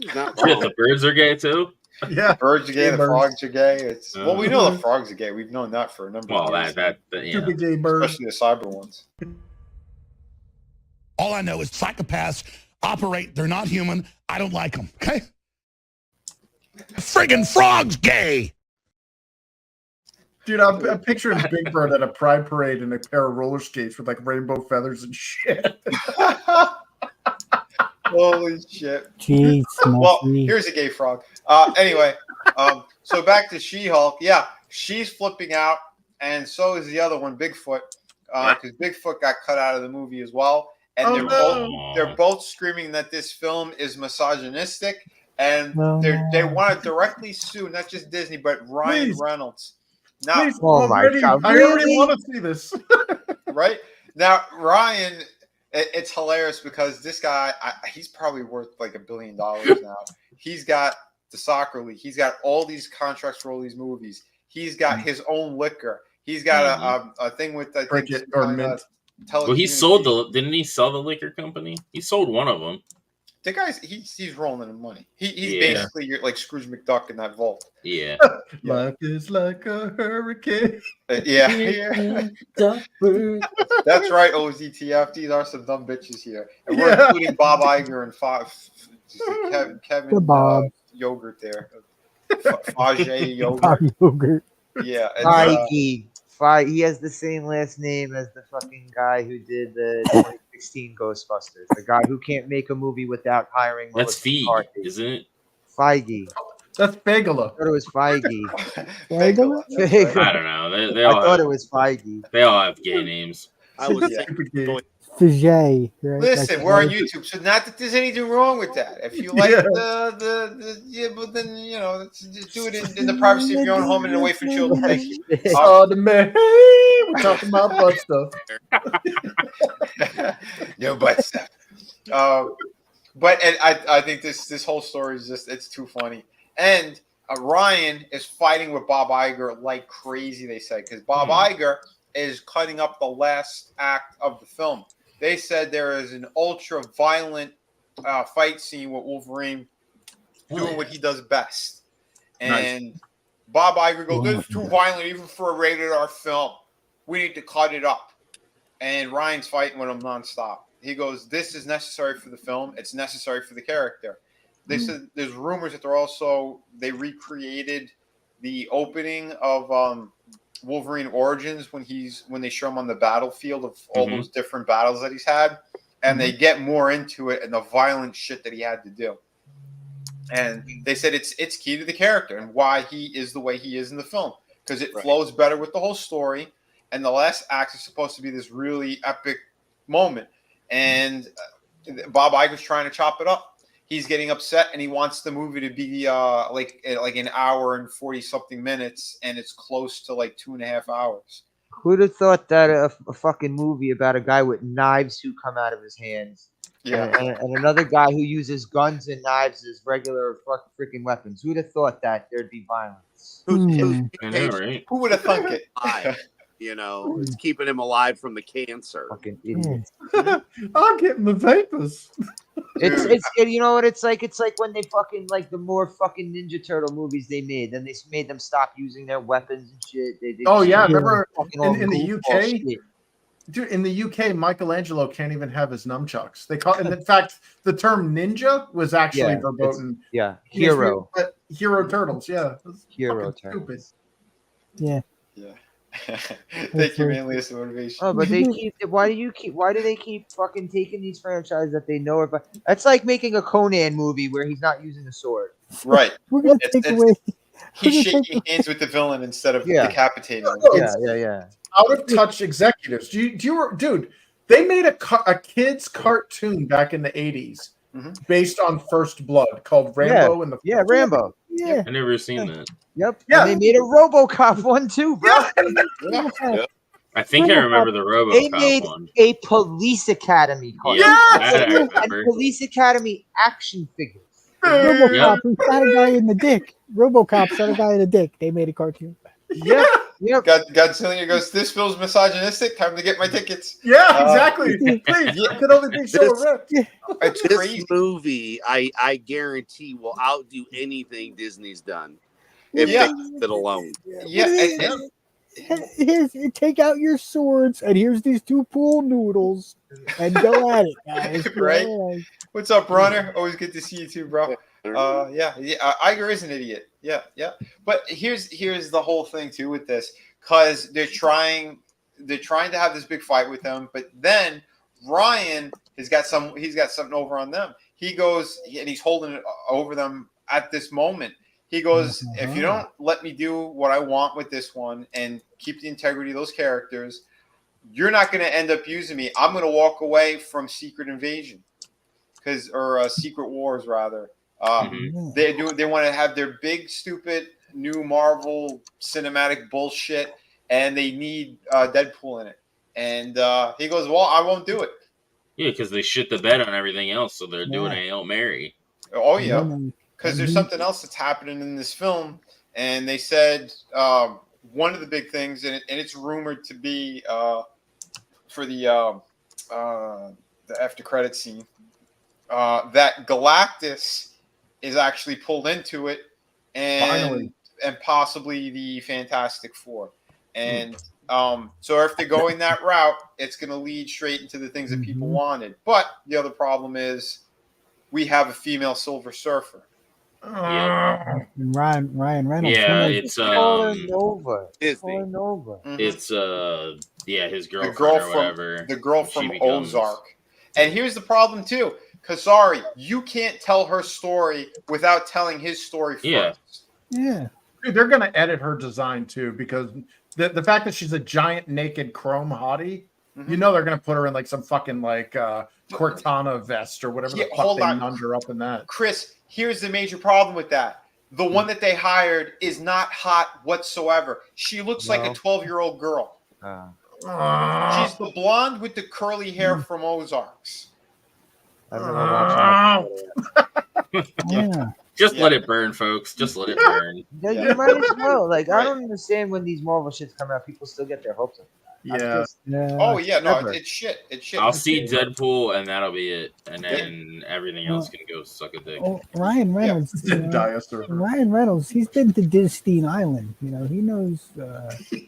The birds are gay too. Yeah, birds are gay. The frogs are gay. Well, we know the frogs are gay. We've known that for a number of years. Super gay birds, especially the cyber ones. All I know is psychopaths operate. They're not human. I don't like them. Okay. Friggin' frogs gay. Dude, I'm picturing Big Bird at a pride parade in a pair of roller skates with like rainbow feathers and shit. Holy shit. Jeez, well, here's a gay frog. Anyway, so back to She-Hulk. Yeah, she's flipping out, and so is the other one, Bigfoot, because Bigfoot got cut out of the movie as well. And they're both screaming that this film is misogynistic, and they want to directly sue not just Disney, but Ryan Reynolds. Now, oh my God, I already want to see this. Right? Now, Ryan... It's hilarious because this guy, he's probably worth like $1 billion now. He's got the soccer league. He's got all these contracts for all these movies. He's got his own liquor. He's got a thing with I think well, he sold didn't he sell the liquor company? He sold one of them. The guy's he's rolling in money. He's basically like Scrooge McDuck in that vault. Yeah. Life is like a hurricane. Yeah. That's right, OZTF. These are some dumb bitches here. And we're including Bob Iger and Kevin Yogurt there. Fage Yogurt. Yeah. And, he has the same last name as the fucking guy who did the 2016 Ghostbusters. The guy who can't make a movie without hiring. That's Feige, isn't it? Feige. That's Fagala. I thought it was Feige. Fagala? I don't know. They all I thought it was Feige. They all have gay names. I was thinking Fijay, right? Listen, Like, we're on YouTube, so not that there's anything wrong with that. If you like but then just do it in the privacy of your own home and away from children. Thank you. The man. Hey, we're talking about butt stuff. No butt stuff. But I think this whole story is it's too funny. And Ryan is fighting with Bob Iger like crazy. They said because Bob Iger is cutting up the last act of the film. They said there is an ultra violent fight scene with Wolverine doing what he does best. And Bob Iger goes, "This is too violent even for a rated R film. We need to cut it up." And Ryan's fighting with him nonstop. He goes, "This is necessary for the film. It's necessary for the character." They said there's rumors that they recreated the opening of Wolverine Origins when they show him on the battlefield of all those different battles that he's had, and they get more into it and the violent shit that he had to do. And they said it's key to the character and why he is the way he is in the film because it flows better with the whole story. And the last act is supposed to be this really epic moment. And Bob Iger's trying to chop it up. He's getting upset and he wants the movie to be like an hour and 40 something minutes, and it's close to like 2.5 hours. Who'd have thought that a fucking movie about a guy with knives who come out of his hands, and another guy who uses guns and knives as regular freaking weapons? Who'd have thought that there'd be violence? Who would have thunk it? It's keeping him alive from the cancer. Fucking idiots. I'm getting the vapors. It's you know what it's like when they fucking like the more fucking Ninja Turtle movies they made, then they made them stop using their weapons and shit. Remember in the UK, dude, in the UK, Michelangelo can't even have his nunchucks. They call, and in fact, the term ninja was actually verboten. Hero turtles. Hero turtles. Yeah. Thank you, Manlius Motivation. Oh, but they keep. Why do they keep fucking taking these franchises that they know are? That's like making a Conan movie where he's not using a sword. Right. We're gonna take away. He's shaking hands with the villain instead of decapitating him. Yeah. Out of touch executives. Dude, they made a kids cartoon back in the 80s based on First Blood called Rambo and the Rambo. Yeah, I never seen that. Yep. Yeah. And they made a RoboCop one too, bro. I think I remember the RoboCop They made one. a Police Academy cartoon. And Police Academy action figures. RoboCop who shot a guy in the dick. RoboCop shot a guy in the dick. They made a cartoon. Yep. Godzilla goes, "This feels misogynistic. Time to get my tickets." Yeah, exactly. Please, I could only be so ripped. It's this crazy. movie, I guarantee, will outdo anything Disney's done if they leave it alone. Here's take out your swords, and here's these two pool noodles, and go at it, guys. Right? What's up, Runner? Always good to see you too, bro. Iger is an idiot. Yeah. But here's the whole thing too with this, because they're trying to have this big fight with them, but then Ryan he's got something over on them. He goes and he's holding it over them at this moment. He goes, "If you don't let me do what I want with this one and keep the integrity of those characters, you're not going to end up using me. I'm going to walk away from Secret Invasion, or Secret Wars rather. They want to have their big stupid new Marvel cinematic bullshit, and they need Deadpool in it." And he goes, "Well, I won't do it." Yeah, because they shit the bed on everything else, so they're doing a Hail Mary. Oh yeah. Because there's something else that's happening in this film, and they said one of the big things, and it's rumored to be for the after credit scene, that Galactus is actually pulled into it, and possibly the Fantastic Four, and so if they're going that route, it's going to lead straight into the things that people wanted. But the other problem is we have a female Silver Surfer. Ryan Reynolds. Yeah, it's falling over. It's his girlfriend or whatever. The girl from Ozark. And here's the problem too. Kasari, you can't tell her story without telling his story first. Yeah. Dude, they're gonna edit her design too, because the fact that she's a giant naked chrome hottie You know they're gonna put her in like some fucking like Cortana vest or whatever the fuck they nunned her up in that. Chris, here's the major problem with that. The one that they hired is not hot whatsoever. She looks like a 12-year-old girl. She's the blonde with the curly hair from Ozarks. I've never watched Yeah. Just let it burn, folks. Just let it burn. You might as well. Like, I don't understand when these Marvel shits come out, people still get their hopes up. Yeah. Oh yeah, no, it's shit. It's shit. I'll see Deadpool, and that'll be it. And then everything else can go suck a dick. Oh, Ryan Reynolds. Ryan Reynolds. He's been to Disney Island. You know, he knows. He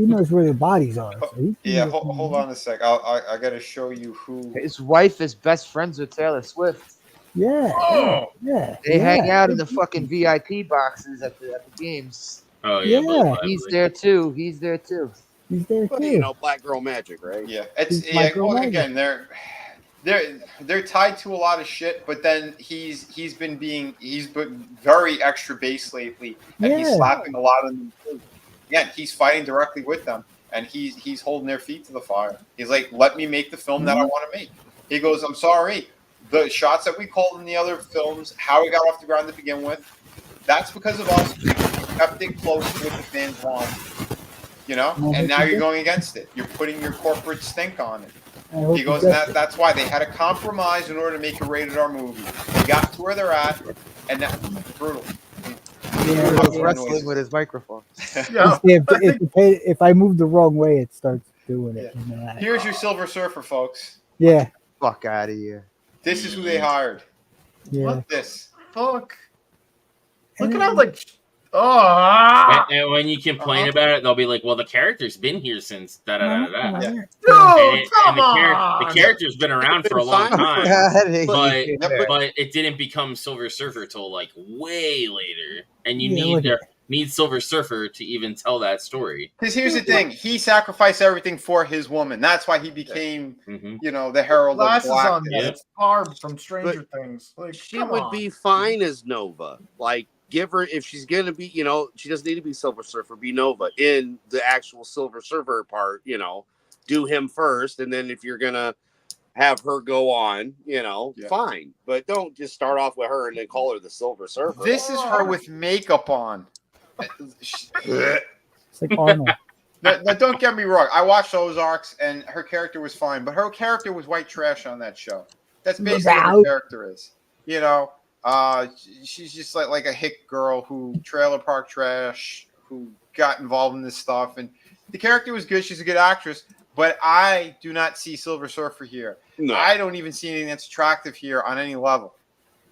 knows where the bodies are. So hold on a sec. I gotta show you who. His wife is best friends with Taylor Swift. Yeah. Oh. Yeah. They hang out in the fucking VIP boxes at the games. Oh yeah. He's there too. He's there too. He's there too. You know, black girl magic, right? Yeah, again, they're tied to a lot of shit, but then he's been very extra base lately, and he's slapping a lot of them. Yeah, he's fighting directly with them, and he's holding their feet to the fire. He's like, let me make the film that I want to make. He goes, I'm sorry, the shots that we called in the other films, how we got off the ground to begin with, that's because of us. We kept it close to what the fans want. You know, and now you're going against it. You're putting your corporate stink on it. He goes, that's why they had to compromise in order to make a rated R movie. They got to where they're at, and that's brutal. Yeah, he's wrestling with his microphone. If I move the wrong way, it starts doing it. Yeah. Here's your Silver Surfer, folks. Yeah. Fuck out of here. This is who they hired. Yeah. Look at this. Fuck. Look at how like. And when you complain about it, they'll be like, "Well, the character's been here since da da da da." Yeah. No, come on. The character's been around for a long time, but it didn't become Silver Surfer till like way later, and you need Silver Surfer to even tell that story. Because here's the thing: he sacrificed everything for his woman. That's why he became, you know, the herald of black. On that. It's Barb from Stranger Things. Like, she would be fine as Nova. Like, give her, if she's gonna be, you know, she doesn't need to be Silver Surfer. Be Nova in the actual Silver Surfer part. You know, do him first, and then if you're gonna have her go on, you know, fine. But don't just start off with her and then call her the Silver Surfer. This is her with makeup on. It's like Arnold. Now, don't get me wrong. I watched Ozarks, and her character was fine, but her character was white trash on that show. That's basically what her character is. You know, she's just like a hick girl who trailer park trash, who got involved in this stuff, and the character was good. She's a good actress, but I do not see Silver Surfer here. No. I don't even see anything that's attractive here on any level.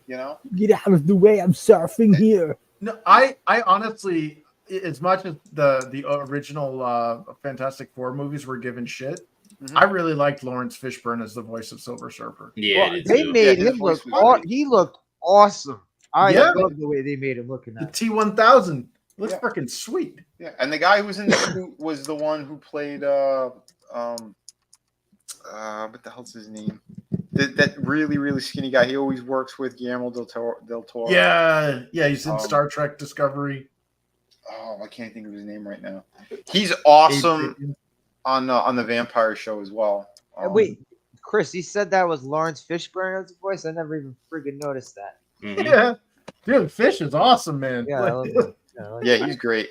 You know, get out of the way. I'm surfing here. No, I honestly, as much as the original Fantastic Four movies were given shit, I really liked Lawrence Fishburne as the voice of Silver Surfer. Yeah, they made him look. He looked awesome. I love the way they made him look in that. The T-1000 looks freaking sweet. Yeah, and the guy who was in the suit was the one who played what the hell's his name? That really, really skinny guy. He always works with Guillermo del Toro. Yeah, he's in Star Trek Discovery. Oh, I can't think of his name right now. He's awesome on the Vampire show as well. Wait, Chris, you said that was Lawrence Fishburne as the voice? I never even freaking noticed that. Mm-hmm. Yeah. Dude, Fish is awesome, man. Yeah, I love him. Yeah, he's great.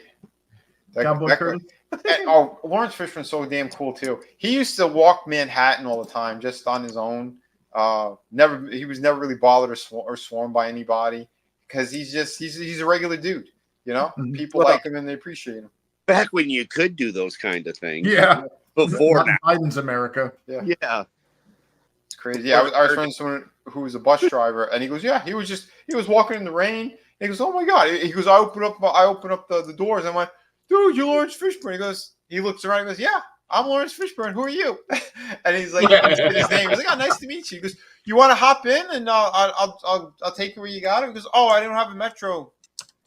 Lawrence Fishburne's so damn cool too. He used to walk Manhattan all the time, just on his own. He was never really bothered or swarmed by anybody because he's a regular dude. You know, people like him and they appreciate him. Back when you could do those kind of things. Yeah. Before Biden's America. Yeah. It's crazy. Yeah, I was friends with someone who was a bus driver, and he goes, "Yeah, he was walking in the rain." And he goes, "Oh my god!" He goes, "I open up the doors." And I went, "Dude, you're Lawrence Fishburne." He looks around. He goes, "Yeah, I'm Lawrence Fishburne. Who are you?" And he's like, his name. He's like, "Oh, nice to meet you." He goes, "You want to hop in, and I'll take you where you got it." He goes, "Oh, I don't have a Metro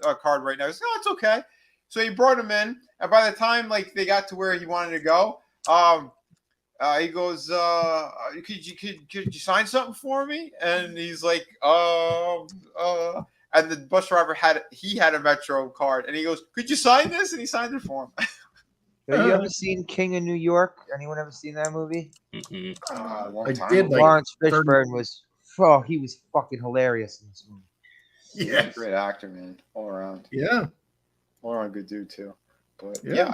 card right now." He goes, "Oh, it's okay." So he brought him in, and by the time they got to where he wanted to go, he goes, "Could you sign something for me?" And he's like, and the bus driver had a Metro card, and he goes, "Could you sign this?" And he signed it for him. Have you ever seen King of New York? Anyone ever seen that movie? Long I time did, ago. like, Lawrence 30 Fishburne was, he was fucking hilarious in this movie. He's a great actor, man, all around. Yeah. All around good dude too. But yeah,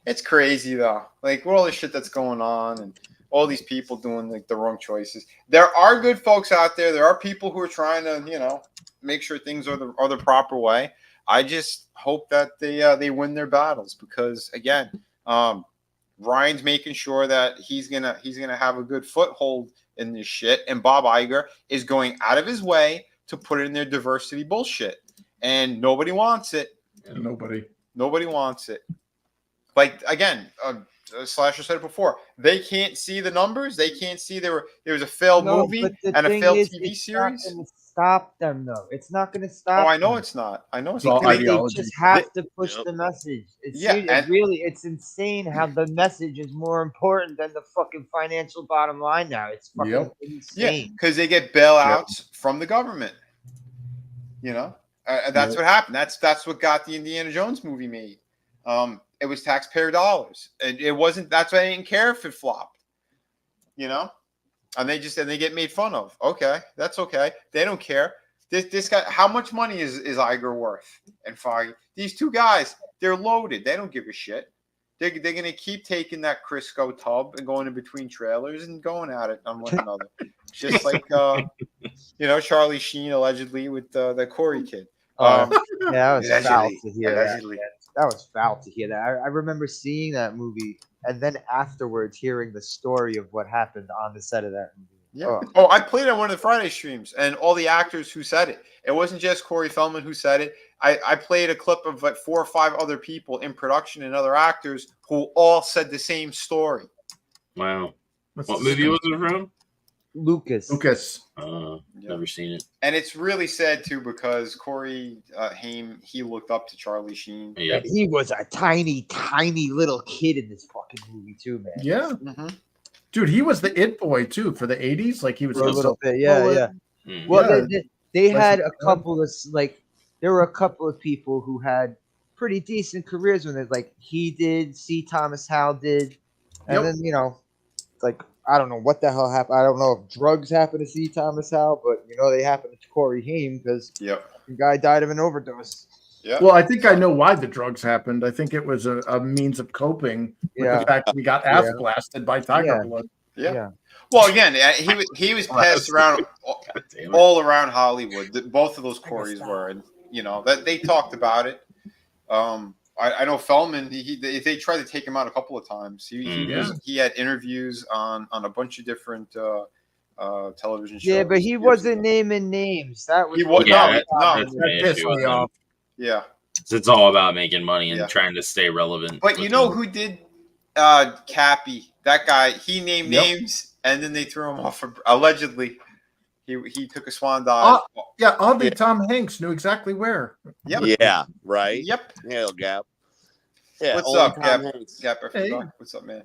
it's crazy though. Like with all the shit that's going on and all these people doing like the wrong choices. There are good folks out there. There are people who are trying to, make sure things are the proper way. I just hope that they win their battles because again, Ryan's making sure that he's gonna have a good foothold in this shit, and Bob Iger is going out of his way to put in their diversity bullshit, and nobody wants it. Nobody wants it. Like again, Slasher said it before. They can't see the numbers. They can't see there was a failed movie and a failed TV series. It's not going to stop them, though. It's not going to stop. Oh, I know them. it's not. I know it's Because not. they just have to push the message. It's insane how the message is more important than the fucking financial bottom line now. It's fucking insane. Yeah, because they get bailouts from the government. That's what happened. That's what got the Indiana Jones movie made. It was taxpayer dollars. It wasn't. That's why I didn't care if it flopped. And they get made fun of. Okay, that's okay. They don't care. This guy, how much money is Iger worth? And Foggy, these two guys, they're loaded. They don't give a shit. They're gonna keep taking that Crisco tub and going in between trailers and going at it on one another, just like Charlie Sheen allegedly with the Corey kid. That was foul to hear. Allegedly. That was foul to hear that. I remember seeing that movie and then afterwards hearing the story of what happened on the set of that movie. Yeah. Oh, I played it on one of the Friday streams, and all the actors who said it. It wasn't just Corey Feldman who said it. I played a clip of like 4 or 5 other people in production and other actors who all said the same story. Wow. What movie was it from? Lucas. Never seen it. And it's really sad too because Corey Haim, he looked up to Charlie Sheen. Yeah. He was a tiny, tiny little kid in this fucking movie too, man. Yeah. Mm-hmm. Dude, he was the it boy too for the 80s. Like he was for a little bit. Yeah. Well, they had a couple of there were a couple of people who had pretty decent careers when he did, C. Thomas Howell did, and then I don't know what the hell happened. I don't know if drugs happened to C. Thomas Howell, but they happened to Corey Haim because the guy died of an overdose. Yeah. Well, I think I know why the drugs happened. I think it was a means of coping with the fact that he got ass blasted by Tiger Blood. Yeah. Well, again, he was passed around all around Hollywood. Both of those Coreys were, and that they talked about it. I know Feldman. They tried to take him out a couple of times. He had interviews on a bunch of different television shows. Yeah, but he wasn't naming names. That was that pissed me off. Yeah, it's all about making money and trying to stay relevant. But who did Cappy? That guy. He named names, and then they threw him off. Allegedly, he took a swan dive. Oddly, Tom Hanks knew exactly where. Yep. Yeah. Right. Yep. Hell, Gap. Yeah. What's up, Gap? What's up, man?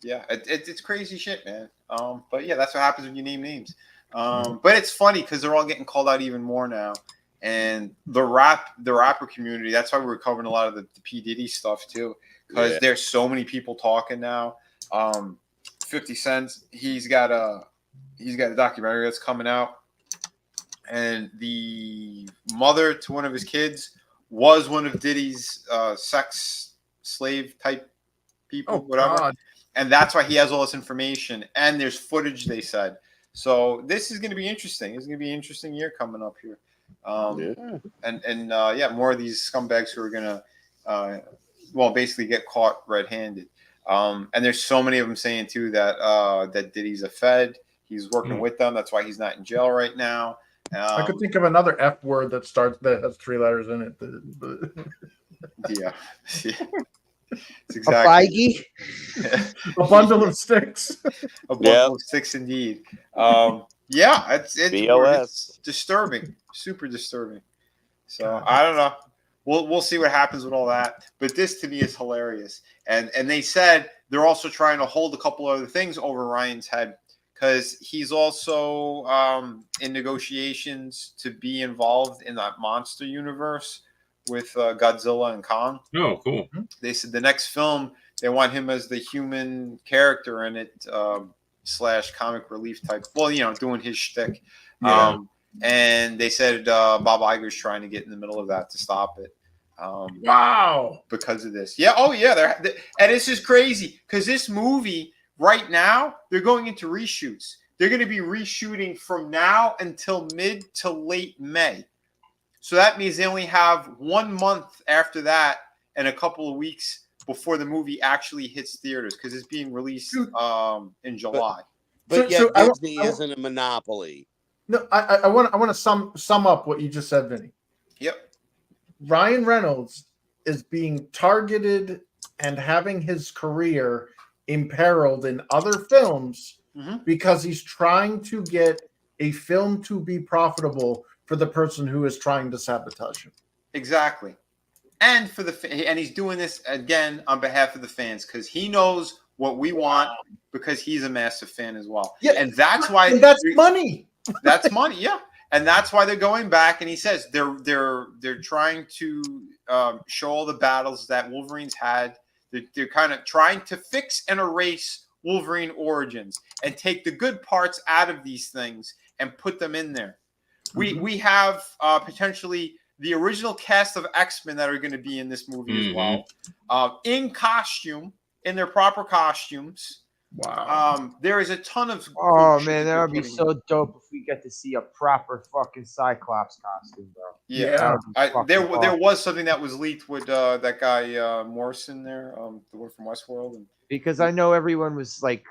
It's crazy shit, man. But yeah, that's what happens when you name names. But it's funny because they're all getting called out even more now. And the rapper community, that's why we're covering a lot of the P. Diddy stuff too, because there's so many people talking now. 50 Cent, he's got a documentary that's coming out, and the mother to one of his kids was one of Diddy's sex slave type people, whatever. God. And that's why he has all this information, and there's footage, they said. So this is going to be interesting. It's going to be an interesting year coming up here. More of these scumbags who are gonna basically get caught red-handed. And there's so many of them saying too that Diddy's a Fed. He's working with them. That's why he's not in jail right now. I could think of another F word that has 3 letters in it. Yeah. It's exactly a bundle of sticks. A bundle of sticks, indeed. It's disturbing, super disturbing. So I don't know. We'll see what happens with all that. But this to me is hilarious. And they said they're also trying to hold a couple other things over Ryan's head because he's also in negotiations to be involved in that monster universe with Godzilla and Kong. Oh, cool. They said the next film they want him as the human character in it, / comic relief type. Well, doing his shtick. Yeah. And they said Bob Iger's trying to get in the middle of that to stop it. Wow! Because of this, yeah. Oh, yeah. And this is crazy because this movie right now they're going into reshoots. They're going to be reshooting from now until mid to late May. So that means they only have 1 month after that and a couple of weeks before the movie actually hits theaters because it's being released in July. But Disney isn't a monopoly. No, I want to sum up what you just said, Vinny. Yep. Ryan Reynolds is being targeted and having his career imperiled in other films because he's trying to get a film to be profitable for the person who is trying to sabotage him. Exactly. And and he's doing this again on behalf of the fans because he knows what we want because he's a massive fan as well. Yeah, and that's why that's money. That's money, yeah. And that's why they're going back. And he says they're trying to show all the battles that Wolverine's had. They're kind of trying to fix and erase Wolverine origins and take the good parts out of these things and put them in there. We have potentially the original cast of X-Men that are going to be in this movie as well, in costume, in their proper costumes. Wow. There is a ton of. Oh man, that would be so dope if we get to see a proper fucking Cyclops costume, bro. Yeah, there was something that was leaked with that guy Morrison there, the one from Westworld, because I know everyone was like,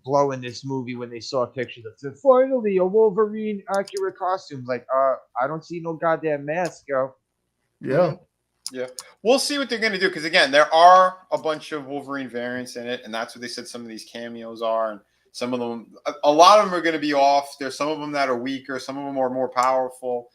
blowing this movie when they saw pictures of it. Finally, a Wolverine accurate costume. Like, I don't see no goddamn mask, yo. Yeah. Yeah, we'll see what they're going to do because again, there are a bunch of Wolverine variants in it, and that's what they said some of these cameos are. And some of them, a lot of them are going to be off. There's some of them that are weaker, some of them are more powerful.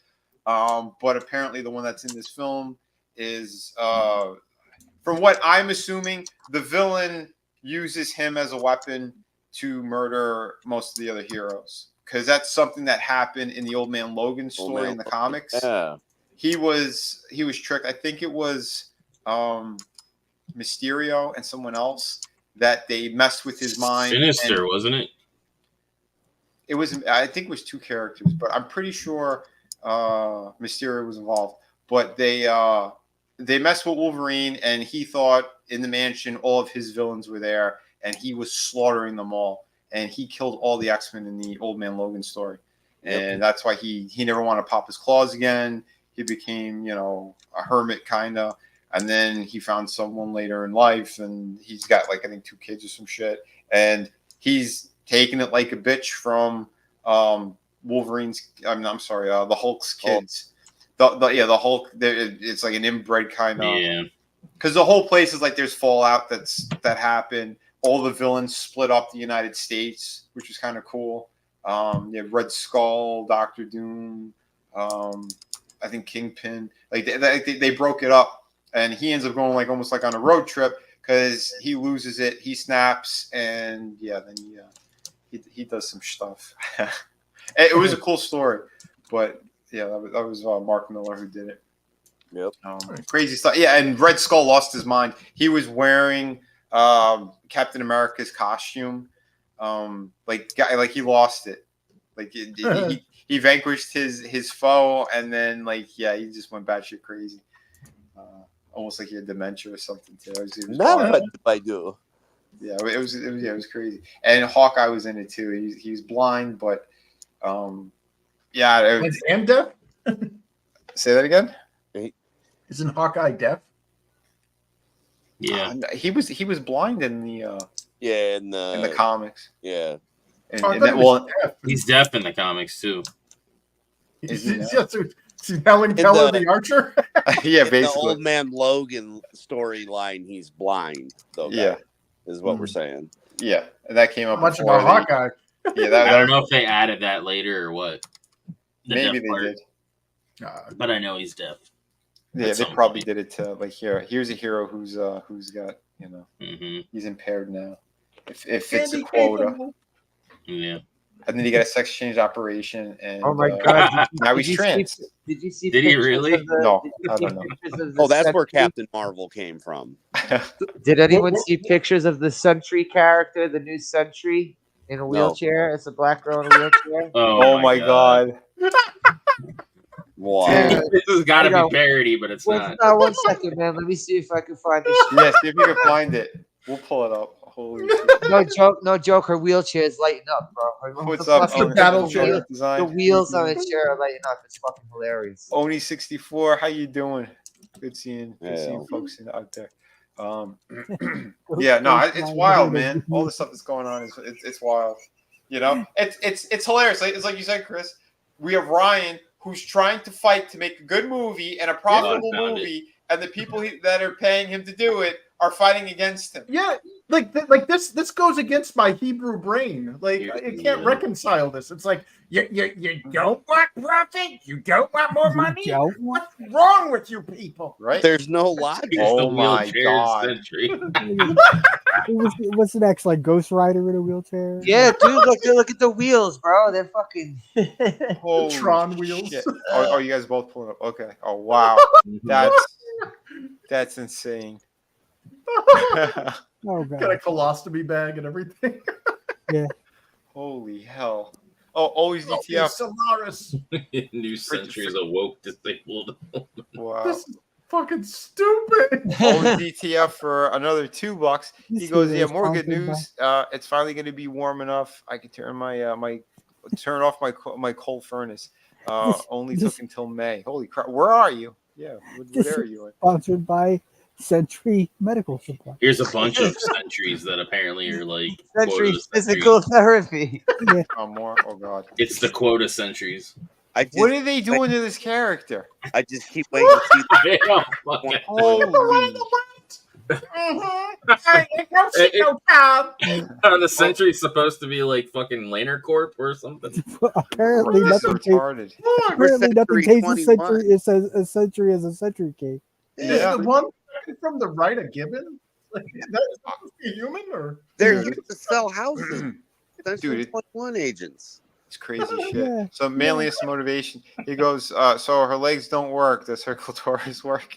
But apparently, the one that's in this film is, from what I'm assuming, the villain uses him as a weapon to murder most of the other heroes because that's something that happened in the Old Man Logan story in the comics. Yeah. He was tricked. I think it was Mysterio and someone else that they messed with his mind. Sinister, wasn't it? It was. I think it was 2 characters, but I'm pretty sure Mysterio was involved. But they messed with Wolverine, and he thought in the mansion all of his villains were there, and he was slaughtering them all. And he killed all the X-Men in the Old Man Logan story, and that's why he never wanted to pop his claws again. He became, a hermit kind of, and then he found someone later in life, and he's got I think 2 kids or some shit, and he's taking it like a bitch from Wolverine's. I'm sorry, the Hulk's kids. The Hulk. It's like an inbred kind of. Yeah. Because the whole place is like there's fallout that happened. All the villains split up the United States, which is kind of cool. You have Red Skull, Doctor Doom. I think Kingpin, they broke it up, and he ends up going almost on a road trip because he loses it, he snaps, and then he does some stuff. It was a cool story, but that was Mark Miller who did it. Yep. Crazy stuff. Yeah, and Red Skull lost his mind. He was wearing Captain America's costume, he lost it. He vanquished his foe, and then he just went batshit crazy, almost like he had dementia or something too. Now what do I do? Yeah, it was crazy. And Hawkeye was in it too. He's blind, but Is Am deaf? Say that again. Isn't Hawkeye deaf? Yeah, he was blind in the in the comics. Yeah. He's deaf in the comics too. Is Helen Keller the Archer? Yeah, basically. The Old Man Logan storyline, he's blind, though. Yeah. Is what we're saying. Yeah, and that came up. Much about Hawkeye. Yeah, I don't know if they added that later or what. Maybe they did. But I know he's deaf. Yeah, they probably did it to here's a hero who's got he's impaired now. If it's a quota. Yeah. and then he got a sex change operation, and Oh my God! now he's trans. Did you see? Did he pictures really? of the- No, did you I see don't know. pictures of the Oh, that's where Sentry? Captain Marvel came from. Did anyone see pictures of the Sentry character, the new Sentry, in a No. wheelchair? It's a black girl in a wheelchair. Oh my God! Wow. This has got to I know. be parody, but it's Wait, not. no, 1 second, man. Let me see if I can find this. shit. Yeah, see if you can find it. We'll pull it up. Holy shit. No joke, no joke. Her wheelchair is lighting up, bro. What's up? fucking- Oh, battle it's chair. design. The wheels on the chair are lighting up. It's fucking hilarious. Oni64, how you doing? Good seeing Yeah. folks out there. Yeah, no, it's wild, man. All the stuff that's going on is it's wild. You know, it's hilarious. It's like you said, Chris. We have Ryan who's trying to fight to make a good movie and a profitable movie, and the people that are paying him to do it are fighting against him. Yeah, like this goes against my Hebrew brain. Like I can't reconcile this. It's like you don't want profit, you don't want more money. What's wrong with you people? Right? There's no logic. Oh my God! What's the next? Like Ghost Rider in a wheelchair? Yeah, dude, look at the wheels, bro. They're fucking Holy Tron wheels. shit. Oh, you guys both pulling up. Okay. Oh wow, that's insane. Oh Got God. a colostomy bag and everything. Yeah. Holy hell! Oh, always DTF. Solaris. New Centuries awoke disabled. Wow. This is fucking stupid. Always DTF for another $2. He This goes, is yeah, more good sponsored news. It's finally going to be warm enough. I can turn turn off my coal furnace. Only took until May. Holy crap! Where are you? Yeah, what area are you in? Sponsored by Sentry Medical Supply. Here's a bunch of Sentries that apparently are like Sentry quota physical therapy. Yeah. Oh, more. Oh God. It's the quota Sentries. What are they doing to this character? I just keep waiting to see. They don't fucking- Holy. The Sentry's supposed to be like fucking Laner Corp or something. Apparently, This is nothing. retarded. Apparently, nothing tastes a 21. Sentry. It says a Sentry as a Sentry cake. Yeah. Is the one from the right a gibbon? Like, is that supposed to be human or? They're used to sell houses. Dude, 21 agents. It's crazy shit. Yeah. So manliest motivation. He goes, so her legs don't work. Does her clitoris work?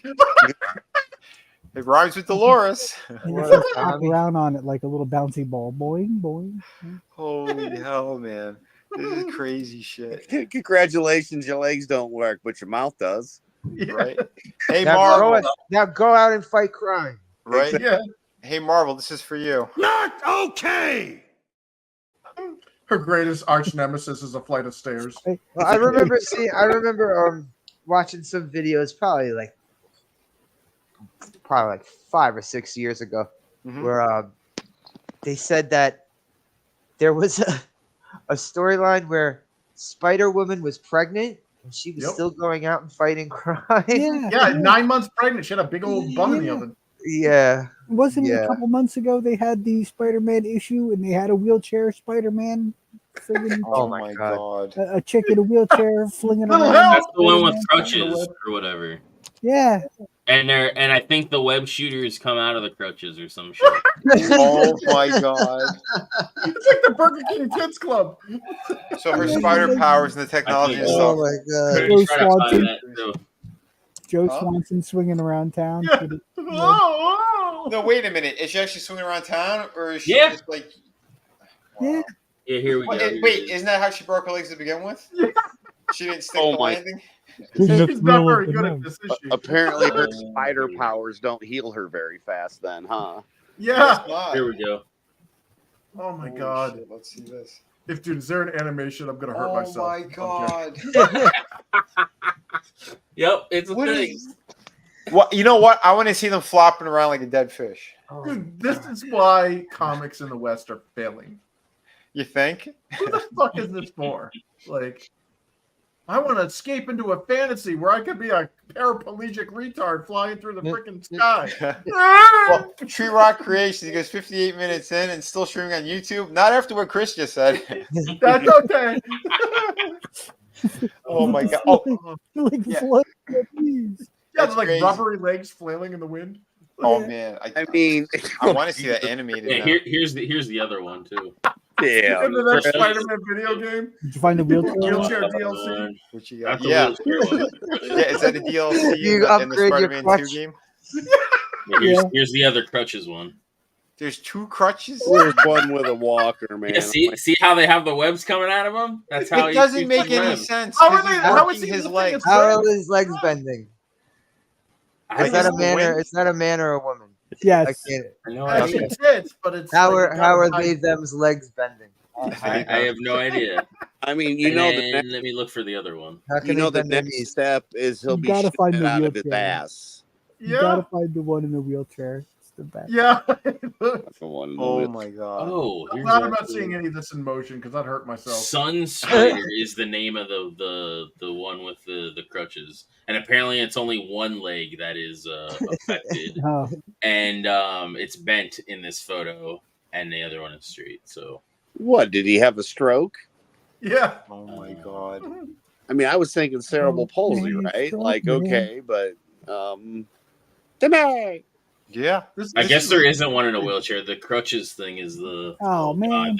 It rhymes with Dolores. And it says hop around on it like a little bouncy ball. Boing, boing. Holy hell, man. This is crazy shit. Congratulations, your legs don't work, but your mouth does. Right? Hey, Now Marvel. go out and fight crime. Right? Yeah. Hey, Marvel, this is for you. Not okay. Her greatest arch nemesis is a flight of stairs. Well, I remember watching some videos probably like 5 or 6 years ago, where they said that there was a storyline where Spider-Woman was pregnant and she was still going out and fighting crime. Yeah, 9 months pregnant. She had a big old bun in the oven. Yeah. Wasn't it a couple months ago they had the Spider-Man issue and they had a wheelchair Spider-Man? Oh my God. A chick in a wheelchair flinging around. That's the one with crutches or whatever. Yeah. And I think the web shooters come out of the crutches or some shit. Oh my God. It's like the Burger King Kids Club. So her spider powers and the technology and stuff. Oh my God. Joe Try to find Swanson, that, too. Joe Swanson swinging around town. No, wait a minute. Is she actually swinging around town, or is she just like? Yeah. Yeah, here we go. Wait, isn't that how she broke her legs to begin with? She didn't stick the landing. She's not very good at this issue. Apparently, her spider powers don't heal her very fast. Then, huh? Yeah. Here we go. Oh my God. Shit, let's see this. Dude, is there an animation? I'm gonna hurt Oh myself. my God. Yep, it's a thing. Well, you know what? I want to see them flopping around like a dead fish. Dude, this is why comics in the West are failing. You think? Who the fuck is this for? Like, I want to escape into a fantasy where I could be a paraplegic retard flying through the freaking sky. Well, Tree Rock Creations, he goes 58 minutes in and still streaming on YouTube. Not after what Chris just said. That's okay. Oh my God. Oh, Like yeah. please. Yeah, That's like crazy. rubbery legs flailing in the wind. Oh man. I mean, I want to see that animated. Yeah, now. here's the other one too. Damn. In the next Spider-Man video game. Did you find the wheelchair DLC? What you got? Not the Yeah. wheelchair one. Yeah, is that a DLC You in the upgrade your Spider-Man 2 crutch. game? Here's the other crutches one. There's 2 crutches? There's one with a walker, man. Yeah, see how they have the webs coming out of them? That's how It doesn't make any webs. sense. How are 'cause they? he's How working is he his lifting legs? his How leg? are his legs bending? I Is that a don't man know. or it's not a man or a woman? I Yes. can't. know. I mean, tits, but it's How like, are they them's legs bending? I have no idea. I mean, you And know, then let me look for the other one. How can you know they the bend their next knees? step is he'll You be gotta find shooting the it out of his wheelchair. ass. You gotta find the one in the wheelchair. It's the best. Yeah. The one in the Oh wheel. my god. Oh, I'm here's glad I'm not actually- seeing any of this in motion because I'd hurt myself. Sun Spider is the name of the one with the crutches, and apparently it's only one leg that is affected, Oh, and it's bent in this photo, and the other one is straight. So What, did he have a stroke? Yeah. Oh my god. I mean, I was thinking cerebral palsy, man, right? stroke, Like, man. okay, but Timmy! Yeah. I guess there isn't one in a wheelchair. The crutches thing is the Oh, man.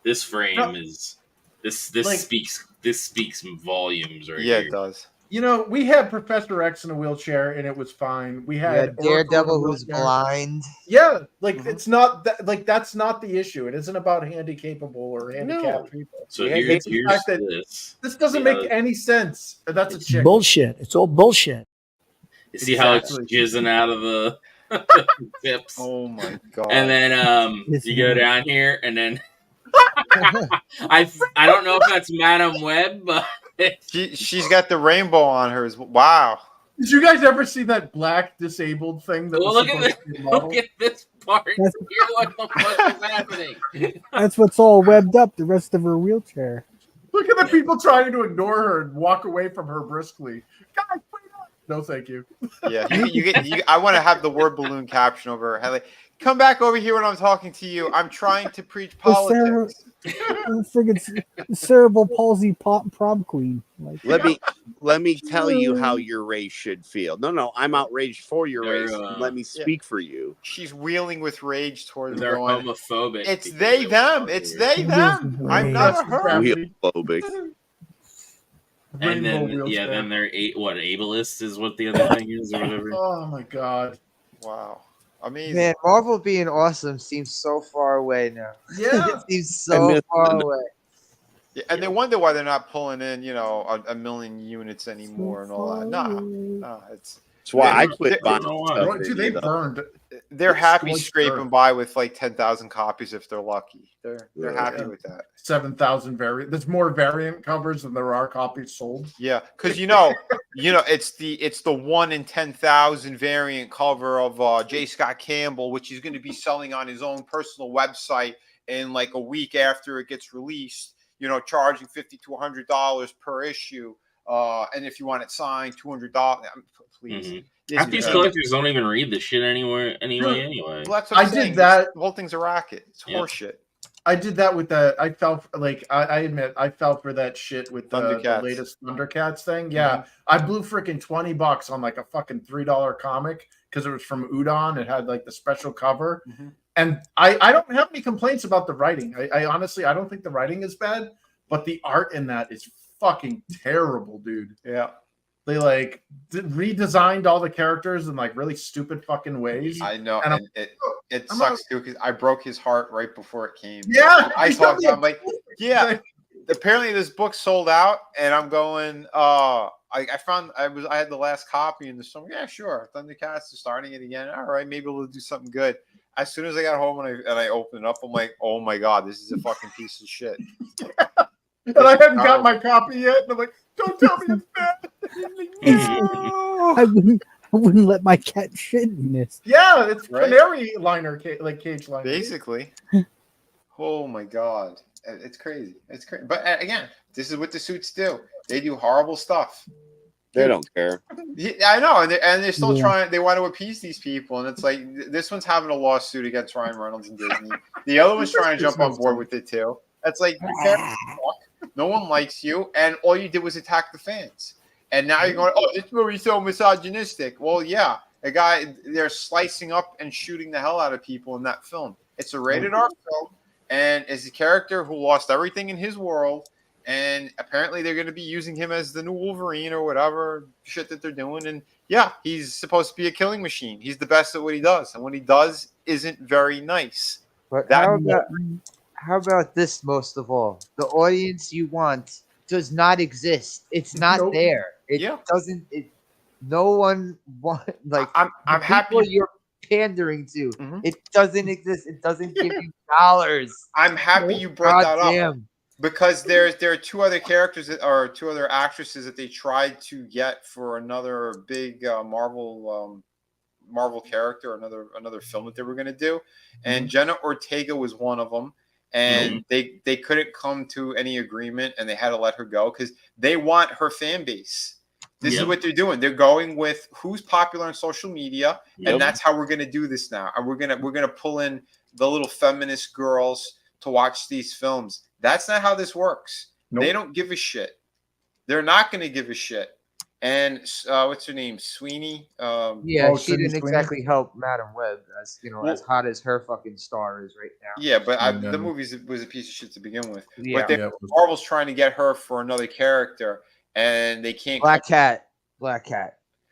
this frame No. is this Like- speaks volumes right Yeah, here. it does. You know, we had Professor X in a wheelchair and it was fine. We Yeah, had Oracle in a Daredevil who's wheelchair. blind. Yeah, like it's not that. Like that's not the issue. It isn't about handicapable or handicapped people. So Yeah, here's it's the fact that this. This doesn't See make how- any sense. That's a chick. bullshit. It's all bullshit. You see how it's Exactly. jizzing out of the tips, Oh my god. and then Yes, you go yeah. down here, and then I don't know if that's Madam Web, but she's got the rainbow on hers. Wow. Did you guys ever see that black disabled thing that well, was look at supposed this. to be a model? Look at this part. That's- Here, what the fuck is happening? That's what's all webbed up. The rest of her wheelchair. Look at the people trying to ignore her and walk away from her briskly. Guys, wait up. No, thank you. Yeah, I want to have the word balloon caption over her. Like, come back over here when I'm talking to you. I'm trying to preach politics. Friggin' cerebral palsy prom queen. Like, Let me tell you how your race should feel. No, I'm outraged for your They're, race. Let me speak for you. She's wheeling with rage towards They're going. homophobic. It's because they of them. what It's they're- they them. I'm not a her. Wheelophobic. And then Rainbow wheelchair. then they're ableist is what the other thing is or whatever. Oh my god. Wow. Amazing. Man, Marvel being awesome seems so far away now. Yeah. It seems so far away. Yeah, and they wonder why they're not pulling in, a million units anymore and all that. Nah, it's. That's why I quit They're- buying Bro, stuff. dude, they burned. They're happy Scorched scraping earth. by with like 10,000 copies if they're lucky. They're Yeah. happy with that. 7,000 variant. There's more variant covers than there are copies sold. Yeah, because it's the 1 in 10,000 variant cover of J. Scott Campbell, which he's going to be selling on his own personal website in like a week after it gets released. Charging $50 to $100 per issue. And if you want it signed, $200. Please. Mhm. Half these collectors don't even read the shit anyway. Anyway, Well, that's what I'm I did saying. that- The whole thing's a racket. It's Yeah. horseshit. I did that with that. I felt like I admit I fell for that shit with the Thundercats. latest Thundercats thing. Yeah, I blew freaking $20 on like a fucking $3 comic because it was from Udon. It had like the special cover, and I don't have any complaints about the writing. I honestly I don't think the writing is bad, but the art in that is fucking terrible, dude. Yeah. They like redesigned all the characters in like really stupid fucking ways. I know, And and it I'm sucks too because I broke his heart right before it came. Yeah, I he talked. told me- I'm like, yeah. Apparently, this book sold out, and I'm going. I had the last copy in the summer. Yeah, sure. Thundercats is starting it again. All right, maybe we'll do something good. As soon as I got home and I opened it up, I'm like, oh my god, this is a fucking piece of shit. And I hadn't got my copy yet. And I'm like, don't tell me it's bad. I wouldn't let my cat shit in this. Yeah, it's Right? canary liner, like cage liner. Basically. Oh my god, it's crazy. It's crazy. But again, this is what the suits do. They do horrible stuff. They don't care. Yeah, I know, and they're still Yeah. trying. They want to appease these people, and it's like this one's having a lawsuit against Ryan Reynolds and Disney. The other one's trying to jump on board with it too. That's like you can't talk. No one likes you, and all you did was attack the fans. And now you're going, oh, this movie's so misogynistic. Well, yeah, they're slicing up and shooting the hell out of people in that film. It's a rated R film, and is a character who lost everything in his world. And apparently they're going to be using him as the new Wolverine or whatever shit that they're doing. And yeah, he's supposed to be a killing machine. He's the best at what he does. And what he does isn't very nice. But how about this most of all? The audience you want does not exist. It's not there. It doesn't. No one want like. I'm happy you're pandering to. It doesn't exist. It doesn't give you dollars. I'm happy you brought that up. Because there are two other characters or two other actresses that they tried to get for another big Marvel character, another film that they were going to do, and Jenna Ortega was one of them, and they couldn't come to any agreement, and they had to let her go because they want her fan base. This is what they're doing. They're going with who's popular on social media, and that's how we're going to do this now. And we're gonna pull in the little feminist girls to watch these films. That's not how this works. Nope. They don't give a shit. They're not going to give a shit. And what's her name? Sweeney. She didn't exactly help Madam Web, as as hot as her fucking star is right now. Yeah, but the movie was a piece of shit to begin with. But Marvel's trying to get her for another character, and they can't. Black Cat.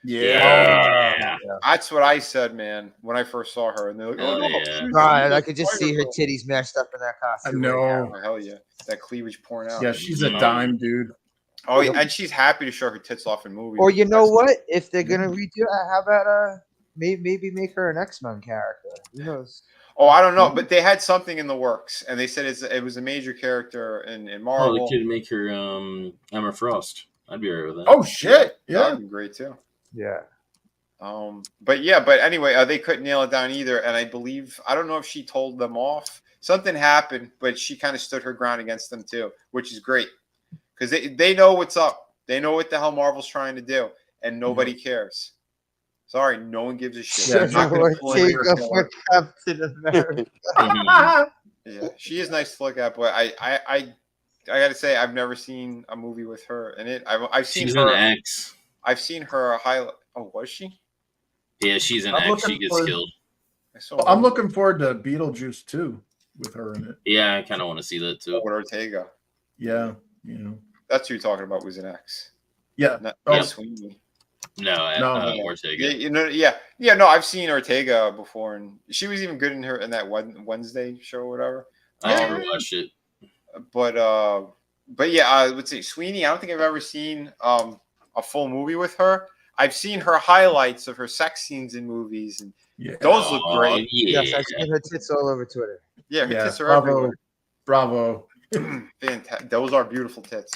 Yeah. That's what I said, man, when I first saw her. And they're like, God, I could just see her titties mashed up in that costume. No. Right now. Hell yeah. That cleavage pouring out. Yeah, she's a dime, dude. Oh, yeah, and she's happy to show her tits off in movies. Or you know what? If they're going to redo it, how about maybe make her an X-Men character? Who knows? Oh, I don't know, but they had something in the works, and they said it was a major character in Marvel. Oh, they could make her Emma Frost. I'd be alright with that. Oh shit! Yeah, that'd be great too. Yeah. But anyway, they couldn't nail it down either, and I don't know if she told them off. Something happened, but she kind of stood her ground against them too, which is great because they know what's up. They know what the hell Marvel's trying to do, and nobody cares. Sorry, no one gives a shit. For Captain America. Yeah, she is nice to look at, but I gotta say I've never seen a movie with her in it. I've seen she's her. An X. I've seen her highlight. Oh, was she? Yeah, she's an X. She gets killed. I'm looking forward to Beetlejuice too with her in it. Yeah, I kind of want to see that too. With Ortega. Yeah, that's who you're talking about. Was an X. Yeah. Not Sweeney. No, Ortega. No, I've seen Ortega before, and she was even good in that Wednesday show or whatever. I never watched it. But yeah, I would say Sweeney. I don't think I've ever seen a full movie with her. I've seen her highlights of her sex scenes in movies, and those look great. Yeah. Yes, I've seen her tits all over Twitter. Yeah, her tits are everywhere. Bravo. Fantastic. Those are beautiful tits.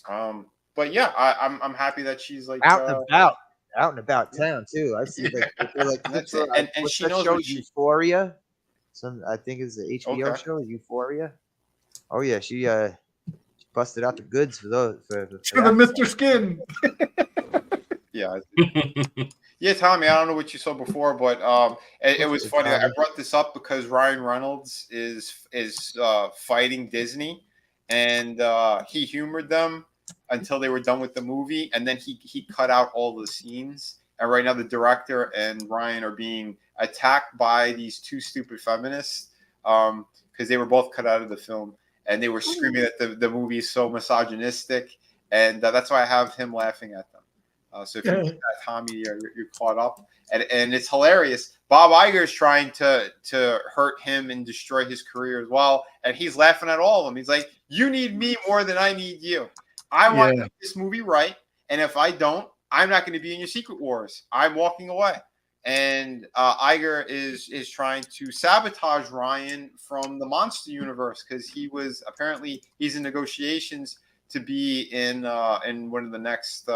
But yeah, I'm happy that she's like out and about town too. I see and she knows show Euphoria. I think it's the HBO show Euphoria. Oh yeah, she busted out the goods for those for the Mr. Skin. Yeah. Yeah, Tommy, I don't know what you saw before, but it was funny. I brought this up because Ryan Reynolds is fighting Disney, and he humored them until they were done with the movie, and then he cut out all the scenes. And right now, the director and Ryan are being attacked by these two stupid feminists because they were both cut out of the film, and they were screaming that the movie is so misogynistic, and that's why I have him laughing at them. So if you look at Tommy, you're caught up, and it's hilarious. Bob Iger is trying to hurt him and destroy his career as well, and he's laughing at all of them. He's like, "You need me more than I need you. I want to get this movie right, and if I don't, I'm not going to be in your Secret Wars. I'm walking away." And Iger is trying to sabotage Ryan from the Monster Universe because he's in negotiations to be in one of the next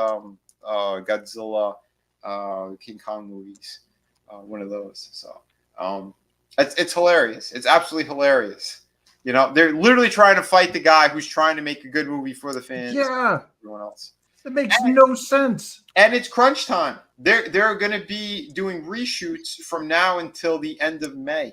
Godzilla, King Kong movies, one of those. So it's hilarious. It's absolutely hilarious. You know, they're literally trying to fight the guy who's trying to make a good movie for the fans. Yeah, everyone else. It makes no sense. And it's crunch time. They're going to be doing reshoots from now until the end of May.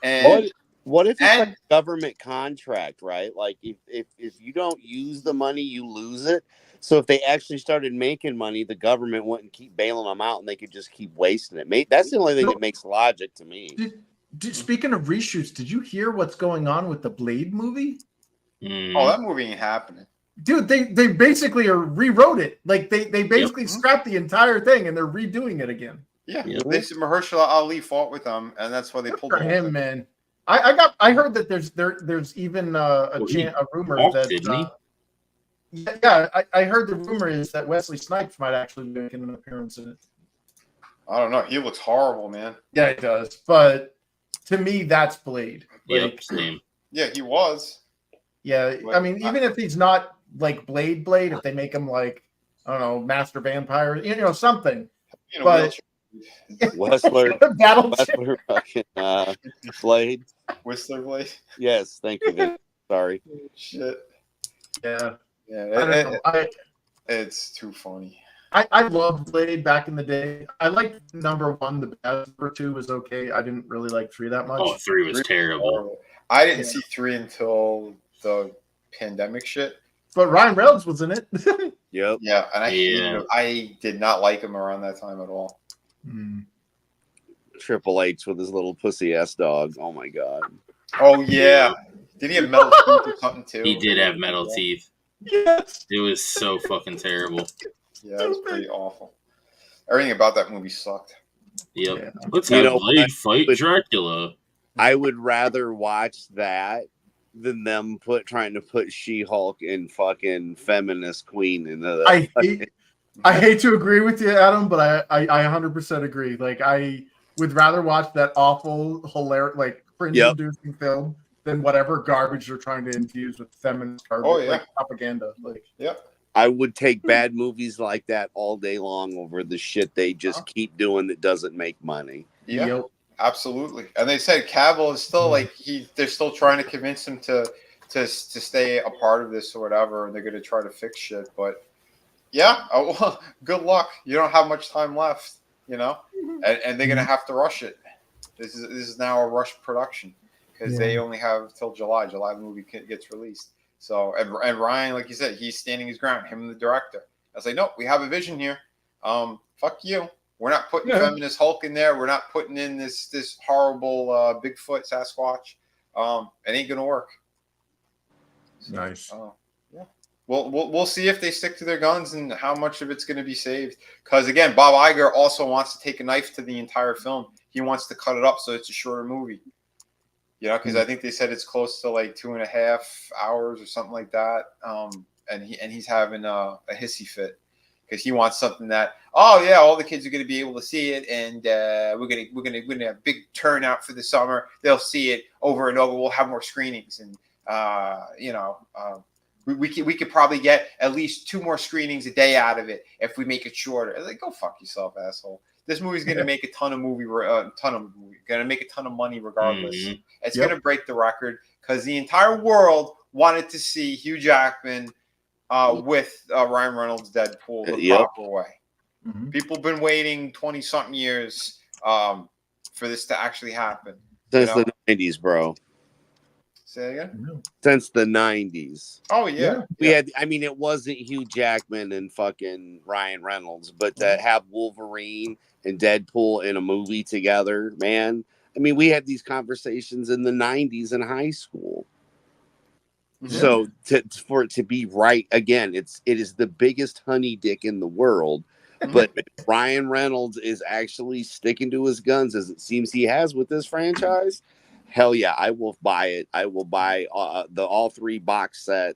And what if it's like a government contract, right? Like if you don't use the money, you lose it. So if they actually started making money, the government wouldn't keep bailing them out, and they could just keep wasting it. That's the only thing that makes logic to me. Speaking of reshoots, did you hear what's going on with the Blade movie? Oh, that movie ain't happening. Dude, they basically rewrote it. Like they basically scrapped the entire thing and they're redoing it again. Yeah, they said Mahershala Ali fought with them, and that's why they pulled for the whole him, thing. man. I heard that there's even a rumor that I heard the rumor is that Wesley Snipes might actually be making an appearance in it. I don't know. He looks horrible, man. Yeah, he does. But to me, that's Blade. Yep, same. Yeah, he was. Yeah, I mean, even if he's not like Blade, if they make him like, I don't know, Master Vampire, something. But Whistler, fucking Blade. Whistler Blade. Yes, thank you. Vin. Sorry. Shit. Yeah. Yeah. It's too funny. I loved Blade back in the day. I liked number 1 the best. Number 2 was okay. I didn't really like 3 that much. Oh, 3 was terrible. I didn't see 3 until the pandemic shit. But Ryan Reynolds was in it. Yep. Yeah, and I did not like him around that time at all. Triple H with his little pussy ass dog. Oh my god. Oh yeah. Did he have metal teeth or something too? He did have metal teeth. Yes. It was so fucking terrible. Yeah, it was pretty awful. Everything about that movie sucked. Yep. Yeah. Let's have Blade fight Dracula. I would rather watch that than them trying to put She-Hulk and fucking Feminist Queen into that. I hate to agree with you, Adam, but I 100% agree. Like, I would rather watch that awful, hilarious, like cringe-inducing film than whatever garbage they're trying to infuse with feminist garbage, like propaganda. Like, I would take bad movies like that all day long over the shit they just keep doing that doesn't make money. Yeah, absolutely. And they said Cavill is still like they're still trying to convince him to stay a part of this or whatever, and they're going to try to fix shit. But yeah, well, good luck. You don't have much time left, and they're going to have to rush it. This is now a rush production because they only have till July. July the movie gets released. So and Ryan, like you said, he's standing his ground. Him and the director. I was like, no, we have a vision here. Fuck you. We're not putting feminist Hulk in there. We're not putting in this horrible Bigfoot Sasquatch. It ain't gonna work. Nice. Yeah. We'll see if they stick to their guns and how much of it's going to be saved. Because again, Bob Iger also wants to take a knife to the entire film. He wants to cut it up so it's a shorter movie. Because I think they said it's close to like 2.5 hours or something like that. And he's having a hissy fit because he wants something that all the kids are going to be able to see it, and we're gonna have big turnout for the summer. They'll see it over and over. We'll have more screenings, and we could probably get at least 2 more screenings a day out of it if we make it shorter. Like, go fuck yourself, asshole. This movie's going to make a ton of going to make a ton of money regardless. It's going to break the record because the entire world wanted to see Hugh Jackman with Ryan Reynolds' Deadpool the proper way. People have been waiting 20-something years for this to actually happen. Since the 90s, bro. Say again? Since the 90s. Oh, yeah. We had, it wasn't Hugh Jackman and fucking Ryan Reynolds, but to have Wolverine and Deadpool in a movie together, man. We had these conversations in the 90s in high school. So for it to be right again, it is the biggest honey dick in the world. But Ryan Reynolds is actually sticking to his guns as it seems he has with this franchise. Hell yeah, I will buy it. I will buy the all 3 box set.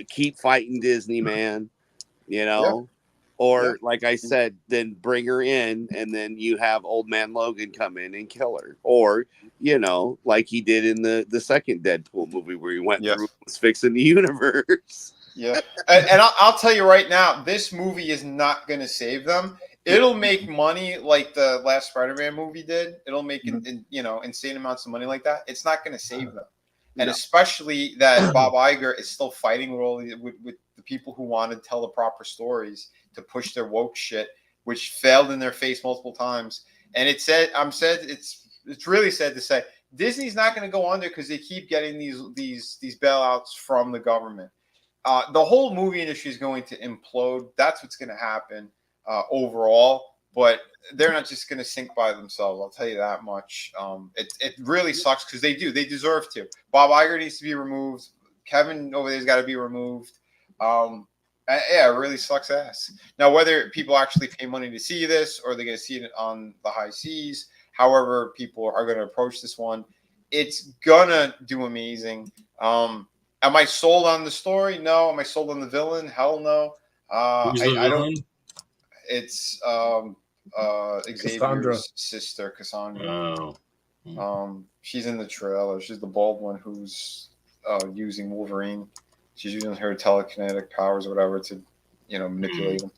Keep fighting Disney, man. Or like I said, then bring her in, and then you have Old Man Logan come in and kill her. Or like he did in the second Deadpool movie where he went through and was fixing the universe. Yeah, and I'll tell you right now, this movie is not going to save them. It'll make money like the last Spider-Man movie did. It'll make insane amounts of money like that. It's not going to save them, and especially that Bob Iger is still fighting with the people who want to tell the proper stories to push their woke shit, which failed in their face multiple times. And it's really sad to say Disney's not going to go under because they keep getting these bailouts from the government. The whole movie industry is going to implode. That's what's going to happen overall. but they're not just going to sink by themselves. I'll tell you that much. It really sucks because they deserve to. Bob Iger needs to be removed. Kevin over there's got to be removed. Yeah, it really sucks ass. Now, whether people actually pay money to see this or they're going to see it on the high seas, however people are going to approach this one, it's going to do amazing. Am I sold on the story? No. Am I sold on the villain? Hell no. I don't. It's Xavier's sister, Cassandra. Oh. She's in the trailer. She's the bald one who's using Wolverine. She's using her telekinetic powers or whatever to, manipulate him.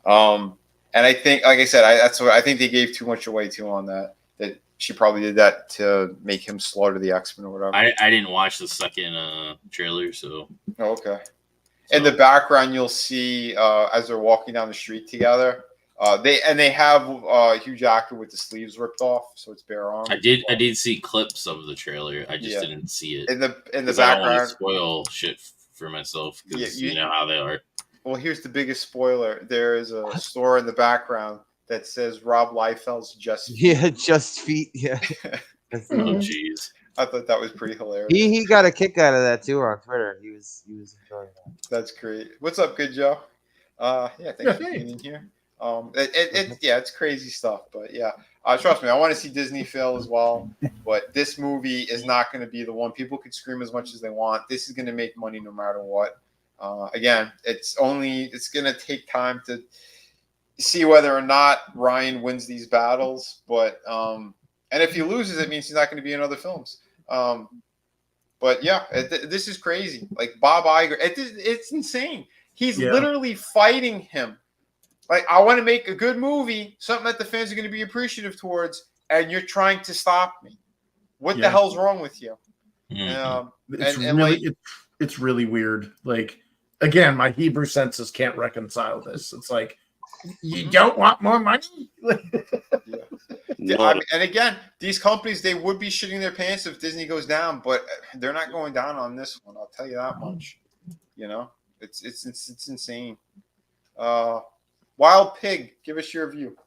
And I think, like I said, I think they gave too much away too on that. That she probably did that to make him slaughter the X-Men or whatever. I didn't watch the second trailer, so. Oh, okay. In the background, you'll see as they're walking down the street together. They have Hugh Jackman with the sleeves ripped off, so it's bare arms. I did see clips of the trailer. I just didn't see it. In the background, I don't want to spoil shit for myself because you know how they are. Well, here's the biggest spoiler. There is a store in the background that says Rob Liefeld's Just Feet. Yeah, Just Feet. Yeah. Oh, jeez. I thought that was pretty hilarious. He got a kick out of that too on Twitter. He was enjoying that. That's great. What's up, Good Joe? Thanks for being in here. It's crazy stuff, but yeah, trust me, I want to see Disney fail as well. But this movie is not going to be the one. People could scream as much as they want. This is going to make money no matter what. Again, it's going to take time to see whether or not Ryan wins these battles. But and if he loses, it means he's not going to be in other films. But yeah, this is crazy. Like Bob Iger, it's insane. He's literally fighting him. Like, I want to make a good movie, something that the fans are going to be appreciative towards, and you're trying to stop me. What the hell's wrong with you? It's really weird. Like, again, my Hebrew senses can't reconcile this. It's like, you don't want more money? And again, these companies, they would be shitting their pants if Disney goes down, but they're not going down on this one. I'll tell you that much. It's insane. Wild Pig, give us your view.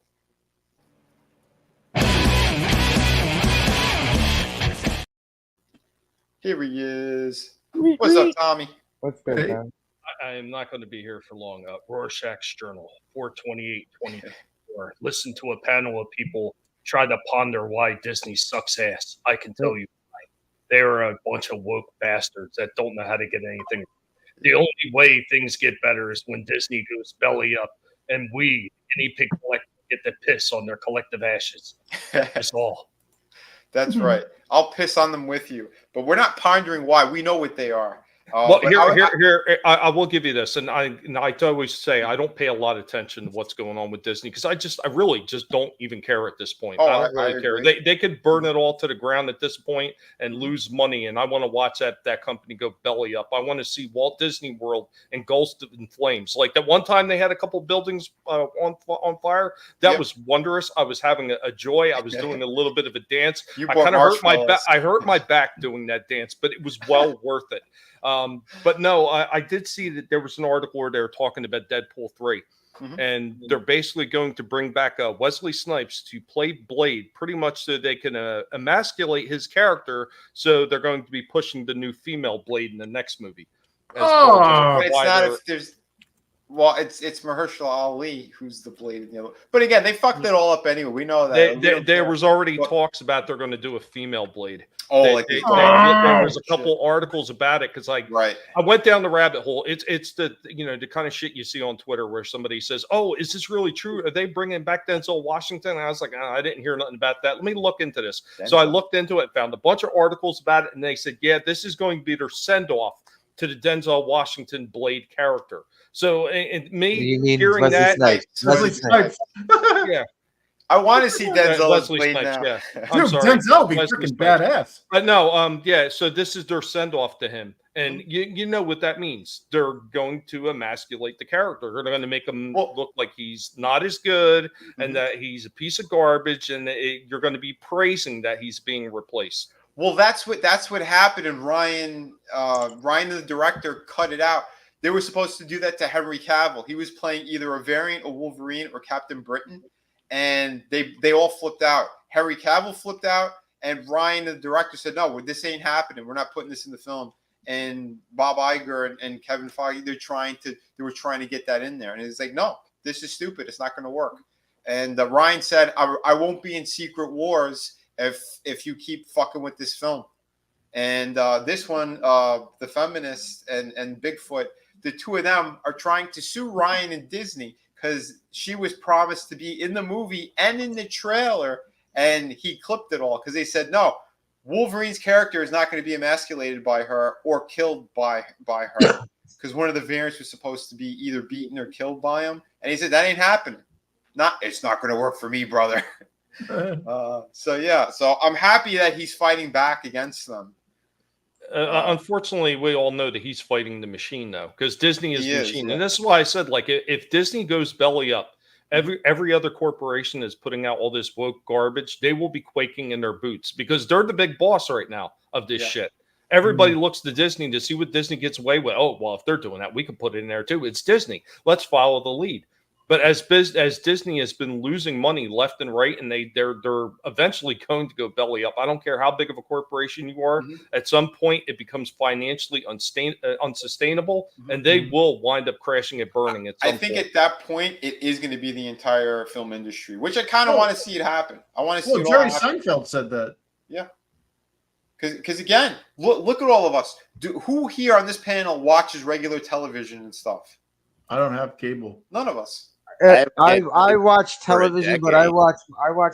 Here he is. What's up, Tommy? What's good, man? I am not going to be here for long. Rorschach's Journal, 4/28/24. Listen to a panel of people try to ponder why Disney sucks ass. I can tell you why. They are a bunch of woke bastards that don't know how to get anything. The only way things get better is when Disney goes belly up and we, guinea pig collective, get to piss on their collective ashes. That's all. That's right. I'll piss on them with you. But we're not pondering why. We know what they are. Well, I will give you this, and I always say I don't pay a lot of attention to what's going on with Disney because I really just don't even care at this point. I don't really care. They could burn it all to the ground at this point and lose money, and I want to watch that company go belly up. I want to see Walt Disney World engulfed in flames. Like that one time they had a couple buildings on fire. That was wondrous. I was having a joy. I was doing a little bit of a dance. I kind of hurt my back. I hurt my back doing that dance, but it was well worth it. But no, I did see that there was an article where they were talking about Deadpool 3, and they're basically going to bring back Wesley Snipes to play Blade, pretty much so they can emasculate his character. So they're going to be pushing the new female Blade in the next movie. It's not if there's. Well, it's Mahershala Ali who's the Blade. But again, they fucked it all up anyway. We know that. There was already talks about they're going to do a female Blade. Oh, there was a couple articles about it because I went down the rabbit hole. It's the the kind of shit you see on Twitter where somebody says, "Oh, is this really true? Are they bringing back Denzel Washington?" And I was like, I didn't hear nothing about that. Let me look into this. So I looked into it, found a bunch of articles about it, and they said, "Yeah, this is going to be their send off to the Denzel Washington Blade character." So, hearing that, Wesley Snipes. Yeah. I want to see Denzel as Blade Snipes, now. Yeah. I'm sorry. Denzel be freaking badass. No, so this is their send off to him, and you know what that means. They're going to emasculate the character. They're going to make him look like he's not as good, and that he's a piece of garbage, and you're going to be praising that he's being replaced. Well, that's what happened, and Ryan, the director, cut it out. They were supposed to do that to Henry Cavill. He was playing either a variant of Wolverine or Captain Britain. and they all flipped out. Henry Cavill flipped out, and Ryan, the director, said, "No, this ain't happening. We're not putting this in the film." And Bob Iger and Kevin Feige, they were trying to get that in there, and it's like, no, this is stupid. It's not going to work. And Ryan said, I won't be in Secret Wars if you keep fucking with this film. And this one, the Feminist and Bigfoot, the two of them are trying to sue Ryan and Disney because she was promised to be in the movie and in the trailer, and he clipped it all because they said, no, Wolverine's character is not going to be emasculated by her or killed by her because one of the variants was supposed to be either beaten or killed by him. And he said, that ain't happening. It's not going to work for me, brother. So I'm happy that he's fighting back against them. Unfortunately, we all know that he's fighting the machine now because Disney is the machine. And this is why I said, like, if Disney goes belly up, every other corporation is putting out all this woke garbage. They will be quaking in their boots because they're the big boss right now of this shit. Everybody looks to Disney to see what Disney gets away with. Oh, well, if they're doing that, we can put it in there too. It's Disney. Let's follow the lead. But as Disney has been losing money left and right, and they're eventually going to go belly up. I don't care how big of a corporation you are. At some point, it becomes financially unsustainable, and they will wind up crashing and burning. At that point, it is going to be the entire film industry, which I kind of want to see it happen. I want to see. Well, Jerry Seinfeld said that. Yeah. Because again, look at all of us. Who here on this panel watches regular television and stuff? I don't have cable. None of us. I watch television, but I watch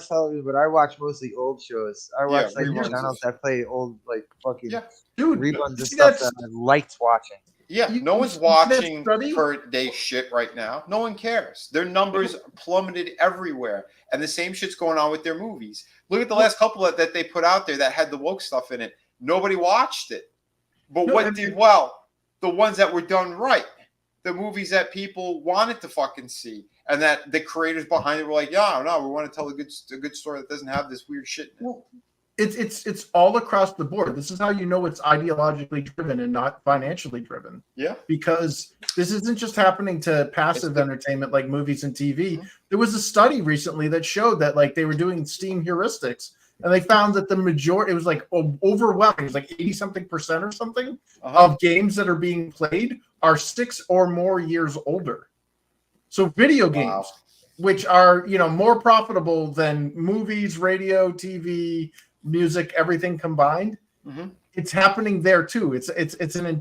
television, but I watch mostly old shows. I watch channels that play old fucking reruns of stuff that I liked watching. Yeah, no one's watching current day shit right now. No one cares. Their numbers plummeted everywhere, and the same shit's going on with their movies. Look at the last couple that they put out there that had the woke stuff in it. Nobody watched it, but what did well? The ones that were done right. The movies that people wanted to fucking see, and that the creators behind it were like, yeah, no, we want to tell a good story that doesn't have this weird shit in it. Well, it's all across the board. This is how you know it's ideologically driven and not financially driven. Yeah, because this isn't just happening to passive entertainment like movies and TV. There was a study recently that showed that they were doing Steam heuristics, and they found that the majority, it was overwhelming, it was 80-something% or something of games that are being played are 6 or more years older. So video games, which are, more profitable than movies, radio, TV, music, everything combined, it's happening there too. It's an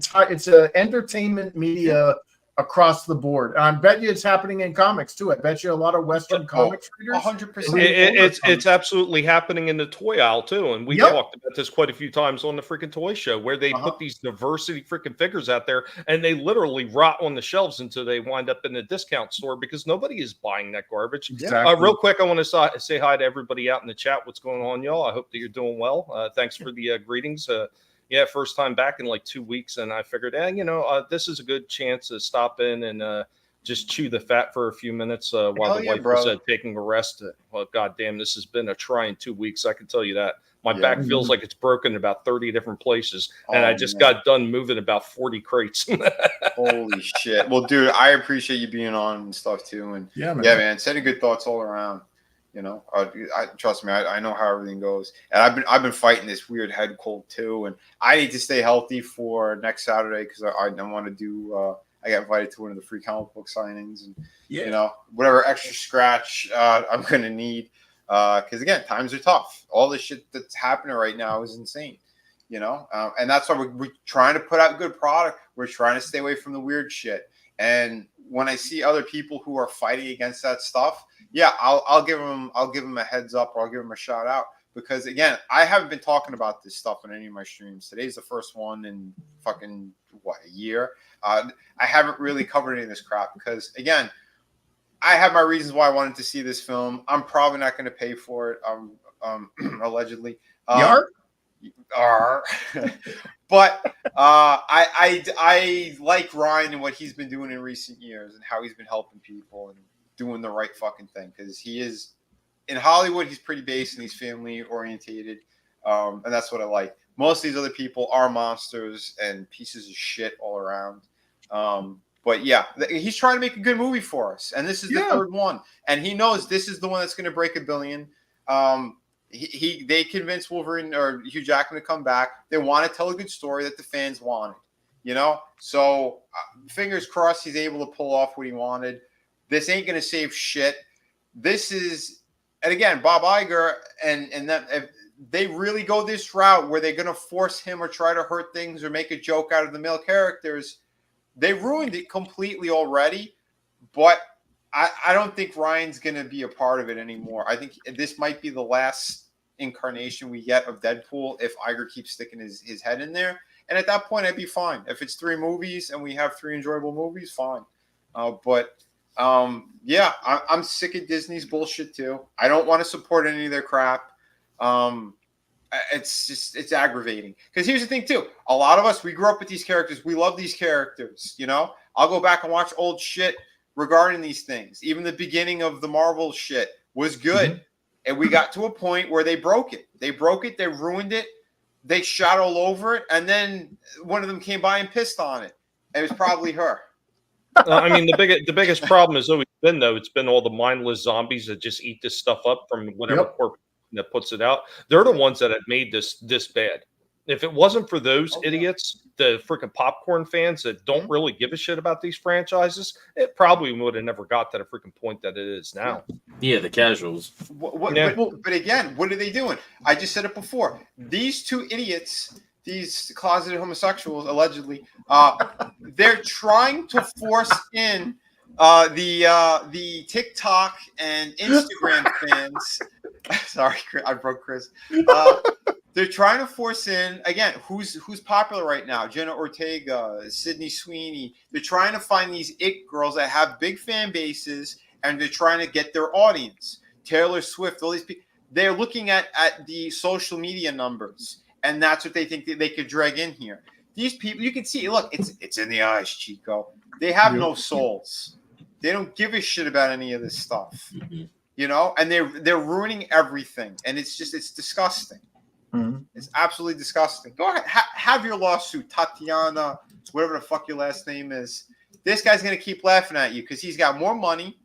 entertainment media across the board. And I bet you it's happening in comics too. I bet you a lot of Western comics readers. 100%. It's absolutely happening in the toy aisle too. And we talked about this quite a few times on the freaking toy show where they put these diversity freaking figures out there and they literally rot on the shelves until they wind up in the discount store because nobody is buying that garbage. Exactly. Real quick, I want to say hi to everybody out in the chat. What's going on, y'all? I hope that you're doing well. Thanks for the greetings. First time back in 2 weeks, and I figured, this is a good chance to stop in and just chew the fat for a few minutes while the wife was taking a rest. Well, goddamn, this has been a trying 2 weeks. I can tell you that. My back feels like it's broken in about 30 different places, and I just got done moving about 40 crates. Holy shit! Well, dude, I appreciate you being on and stuff too, and man, sending good thoughts all around. Trust me, I know how everything goes, and I've been fighting this weird head cold too, and I need to stay healthy for next Saturday because I don't want to do. I got invited to one of the free comic book signings, and whatever extra scratch I'm gonna need because again, times are tough. All the shit that's happening right now is insane, and that's why we're trying to put out good product. We're trying to stay away from the weird shit, and when I see other people who are fighting against that stuff. Yeah, I'll give them a heads up or I'll give them a shout out because again, I haven't been talking about this stuff on any of my streams. Today's the first one in fucking a year. I haven't really covered any of this crap because again, I have my reasons why I wanted to see this film. I'm probably not going to pay for it. Allegedly. But I like Ryan and what he's been doing in recent years and how he's been helping people and doing the right fucking thing because he is in Hollywood. He's pretty base and he's family orientated, and that's what I like. Most of these other people are monsters and pieces of shit all around. But yeah, he's trying to make a good movie for us, and this is the third one, and he knows this is the one that's going to break $1 billion. They convinced Wolverine or Hugh Jackman to come back. They want to tell a good story that the fans wanted, you know. So fingers crossed he's able to pull off what he wanted. This ain't going to save shit. This is, and again, Bob Iger and that if they really go this route where they're going to force him or try to hurt things or make a joke out of the male characters. They ruined it completely already, but I don't think Ryan's going to be a part of it anymore. I think this might be the last incarnation we get of Deadpool if Iger keeps sticking his head in there. And at that point, I'd be fine. If it's 3 movies and we have 3 enjoyable movies, fine. Yeah, I'm sick of Disney's bullshit too. I don't want to support any of their crap. It's aggravating because here's the thing too. A lot of us, we grew up with these characters. We love these characters. You know, I'll go back and watch old shit regarding these things. Even the beginning of the Marvel shit was good. And we got to a point where they broke it. They ruined it. They shot all over it. And then one of them came by and pissed on it. It was probably her. I mean, the biggest problem has always been, though, it's been all the mindless zombies that just eat this stuff up from whatever corporation that puts it out. They're the ones that have made this bad. If it wasn't for those idiots, the freaking popcorn fans that don't really give a shit about these franchises, it probably would have never got to the freaking point that it is now. Yeah, the casuals. But again, what are they doing? I just said it before. These 2 idiots, these closeted homosexuals, allegedly, they're trying to force in the TikTok and Instagram fans. Sorry, I broke Chris. They're trying to force in, again, who's popular right now? Jenna Ortega, Sydney Sweeney. They're trying to find these it girls that have big fan bases, and they're trying to get their audience. Taylor Swift, all these people. They're looking at the social media numbers, and that's what they think that they could drag in here. These people, you can see, look, it's in the eyes, Chico. They have no souls. They don't give a shit about any of this stuff. You know, and they're ruining everything, and it's disgusting. It's absolutely disgusting. Go ahead, have your lawsuit, Tatiana, whatever the fuck your last name is. This guy's gonna keep laughing at you because he's got more money.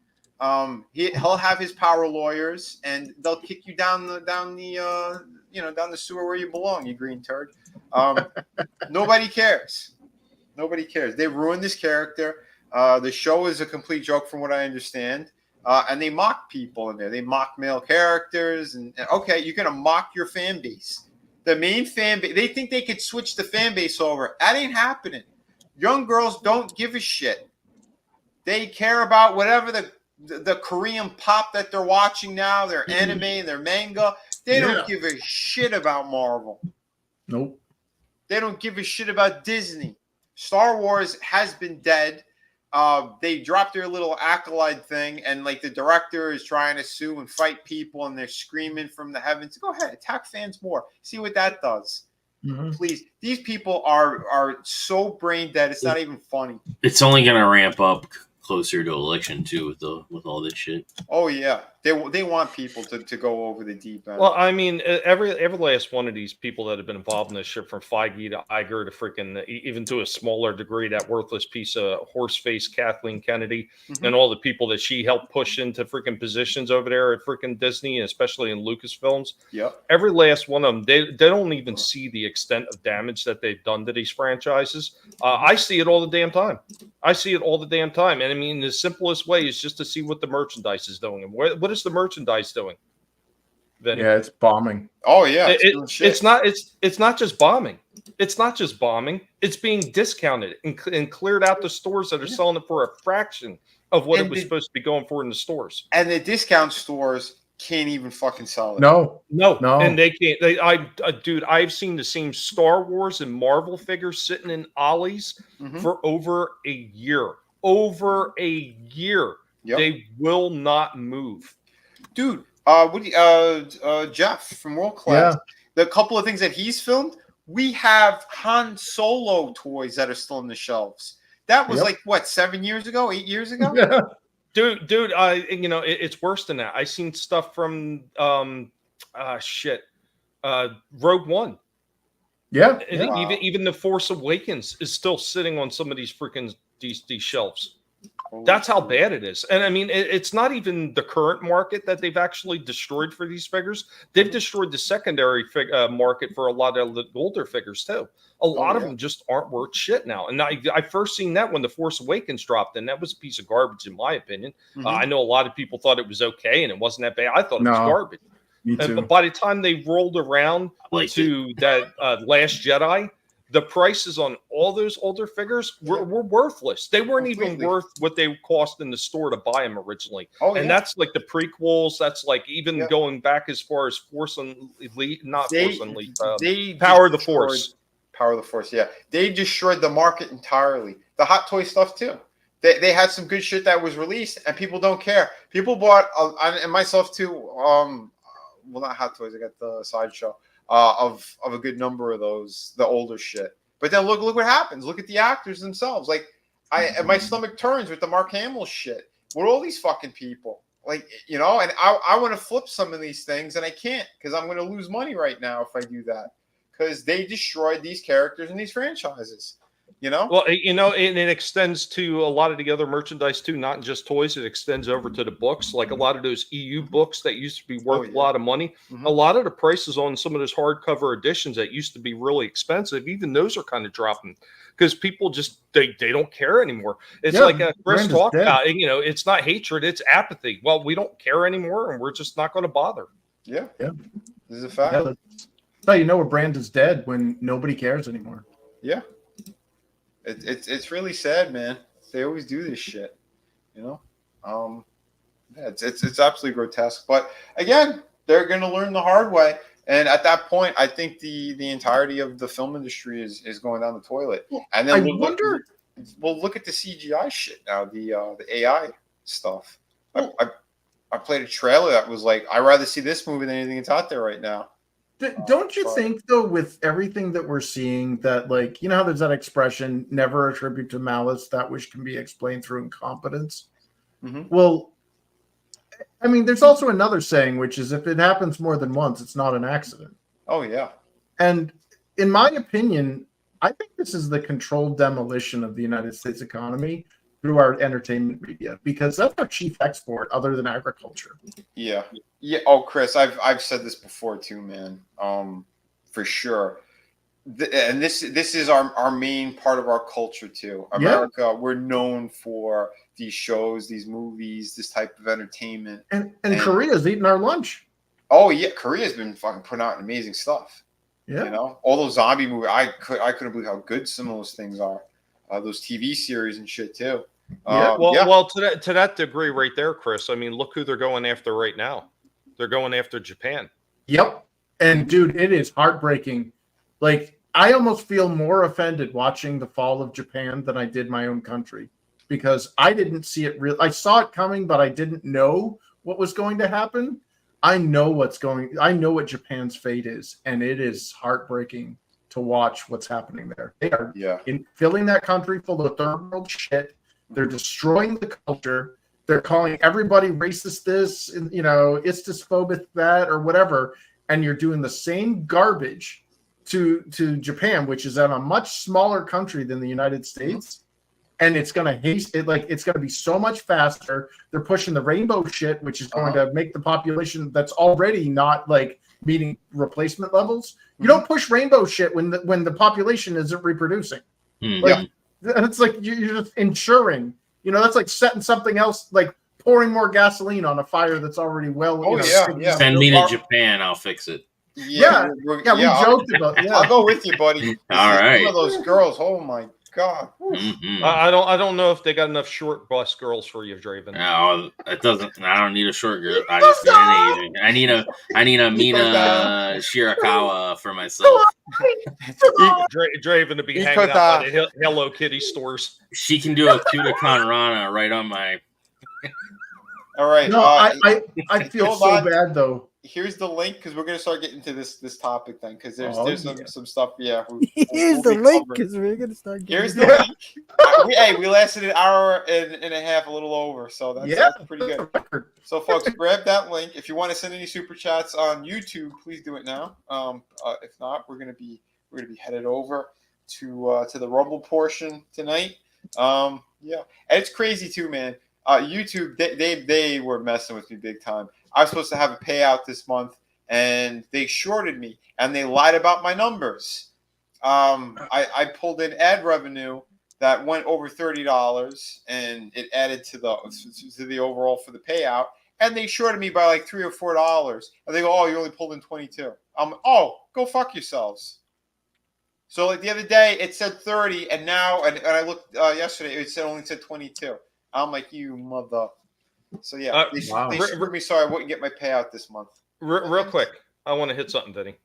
He'll have his power lawyers, and they'll kick you down the sewer where you belong, you green turd. Nobody cares. Nobody cares. They ruined this character. The show is a complete joke, from what I understand. And they mock people in there. They mock male characters. And okay, you're going to mock your fan base. The main fan base, they think they could switch the fan base over. That ain't happening. Young girls don't give a shit. They care about whatever the Korean pop that they're watching now, their anime, their manga. They don't give a shit about Marvel. Nope. They don't give a shit about Disney. Star Wars has been dead. They dropped their little acolyte thing, and like the director is trying to sue and fight people, and they're screaming from the heavens. Go ahead, attack fans more. See what that does. Please. These people are so brain dead. It's not even funny. It's only going to ramp up closer to election too with all this shit. Oh yeah, they want people to go over the deep end. Well, I mean, every last one of these people that have been involved in this shit, from Feige to Iger to freaking, even to a smaller degree, that worthless piece of horse face Kathleen Kennedy, and all the people that she helped push into freaking positions over there at freaking Disney, and especially in Lucasfilms. Yep. Every last one of them, they don't even see the extent of damage that they've done to these franchises. I see it all the damn time. And I mean, the simplest way is just to see what the merchandise is doing. And what is the merchandise doing? Vinny? Yeah, it's bombing. Oh yeah, it's not just bombing. It's not just bombing. It's being discounted and cleared out the stores that are selling it for a fraction of what it was supposed to be going for in the stores. And the discount stores can't even fucking sell it. No. And they can't. Dude, I've seen the same Star Wars and Marvel figures sitting in Ollie's for over a year. Yep. They will not move. Dude, Jeff from World Class, the couple of things that he's filmed, we have Han Solo toys that are still on the shelves. That was like what, 7 years ago, 8 years ago? Yeah. Dude, it's worse than that. I seen stuff from Rogue One. Yeah. Even The Force Awakens is still sitting on some of these freaking these shelves. That's how bad it is. And I mean, it's not even the current market that they've actually destroyed for these figures. They've destroyed the secondary market for a lot of the older figures too. A lot of them just aren't worth shit now. And I first seen that when The Force Awakens dropped in. That was a piece of garbage in my opinion. I know a lot of people thought it was okay and it wasn't that bad. I thought it was garbage. Me too. But by the time they rolled around to that Last Jedi, the prices on all those older figures were worthless. They weren't even worth what they cost in the store to buy them originally. And that's like the prequels. That's like even going back as far as Force Unleashed, Power of the Force. Power of the Force, yeah. They destroyed the market entirely. The Hot Toy stuff, too. They had some good shit that was released, and people don't care. People bought, and myself, too, well, not Hot Toys. I got the Sideshow. Of a good number of those, the older shit. But then look what happens. Look at the actors themselves. Like, my stomach turns with the Mark Hamill shit. With all these fucking people. Like, you know, and I want to flip some of these things, and I can't because I'm going to lose money right now if I do that. Because they destroyed these characters and these franchises. You know? Well, you know, and it extends to a lot of the other merchandise too, not just toys. It extends over to the books. Like a lot of those EU books that used to be worth a lot of money. A lot of the prices on some of those hardcover editions that used to be really expensive, even those are kind of dropping because people just they don't care anymore. It's like Chris talked about. You know, it's not hatred, it's apathy. Well, we don't care anymore, and we're just not going to bother. Yeah, this is a fact. Yeah, that's how you know a brand is dead when nobody cares anymore. Yeah. It's really sad, man. They always do this shit, you know. It's absolutely grotesque. But again, they're going to learn the hard way. And at that point, I think the entirety of the film industry is going down the toilet. And then we'll look at the CGI shit now, the AI stuff. I played a trailer that was like, I'd rather see this movie than anything that's out there right now. Don't you think, though, with everything that we're seeing, that, like, you know how there's that expression, never attribute to malice that which can be explained through incompetence? Well, I mean, there's also another saying, which is if it happens more than once, it's not an accident. Oh, yeah. And in my opinion, I think this is the controlled demolition of the United States economy through our entertainment media, because that's our chief export other than agriculture. Yeah. Oh, Chris, I've said this before too, man. For sure. And this is our main part of our culture too. America, we're known for these shows, these movies, this type of entertainment. And Korea's eating our lunch. Oh yeah, Korea's been fucking putting out amazing stuff. Yeah. You know, all those zombie movies. I couldn't believe how good some of those things are. Those TV series and shit too. Well, to that degree right there, Chris. I mean, look who they're going after right now. They're going after Japan. Yep. And dude, it is heartbreaking. Like, I almost feel more offended watching the fall of Japan than I did my own country, because I didn't see it I saw it coming, but I didn't know what was going to happen. I know what Japan's fate is, and it is heartbreaking to watch what's happening there. They are filling that country full of third world shit. They're destroying the culture. They're calling everybody racist this, you know, istophobic that, or whatever. And you're doing the same garbage to Japan, which is in a much smaller country than the United States. And it's going to haste it. Like, it's going to be so much faster. They're pushing the rainbow shit, which is going to make the population that's already not like meeting replacement levels. You don't push rainbow shit when the population isn't reproducing. Like, and it's like you're just ensuring, you know, that's like setting something else, like pouring more gasoline on a fire that's already Send me to Japan, I'll fix it. We joked about it. I'll go with you, buddy. All right. One of those girls, oh my God. I don't know if they got enough short bus girls for you, Draven. No, it doesn't. I don't need a short girl. I need a Mina Shirakawa for myself. Draven to be hanging out at Hello Kitty stores. She can do a Kudakan Rana right on my. All right. No, I feel so bad though. Here's the link, because we're going to start getting to this topic then, because there's some stuff. Yeah. Here's the link, because we're going to start getting. Here's the link. We lasted an hour and a half, a little over, so that's pretty good. So, folks, grab that link. If you want to send any super chats on YouTube, please do it now. If not, we're going to be headed over to the Rumble portion tonight. Yeah, and it's crazy too, man. YouTube, they were messing with me big time. I was supposed to have a payout this month, and they shorted me, and they lied about my numbers. I pulled in ad revenue that went over $30, and it added to the overall for the payout. And they shorted me by like $3 or $4, and they go, "Oh, you only pulled in 22." Oh, go fuck yourselves. So like the other day, it said 30, and now, and I looked yesterday, it only said 22. I'm like, you mother. So yeah, they screwed me, so I wouldn't get my payout this month. Real quick, I want to hit something, Vinny.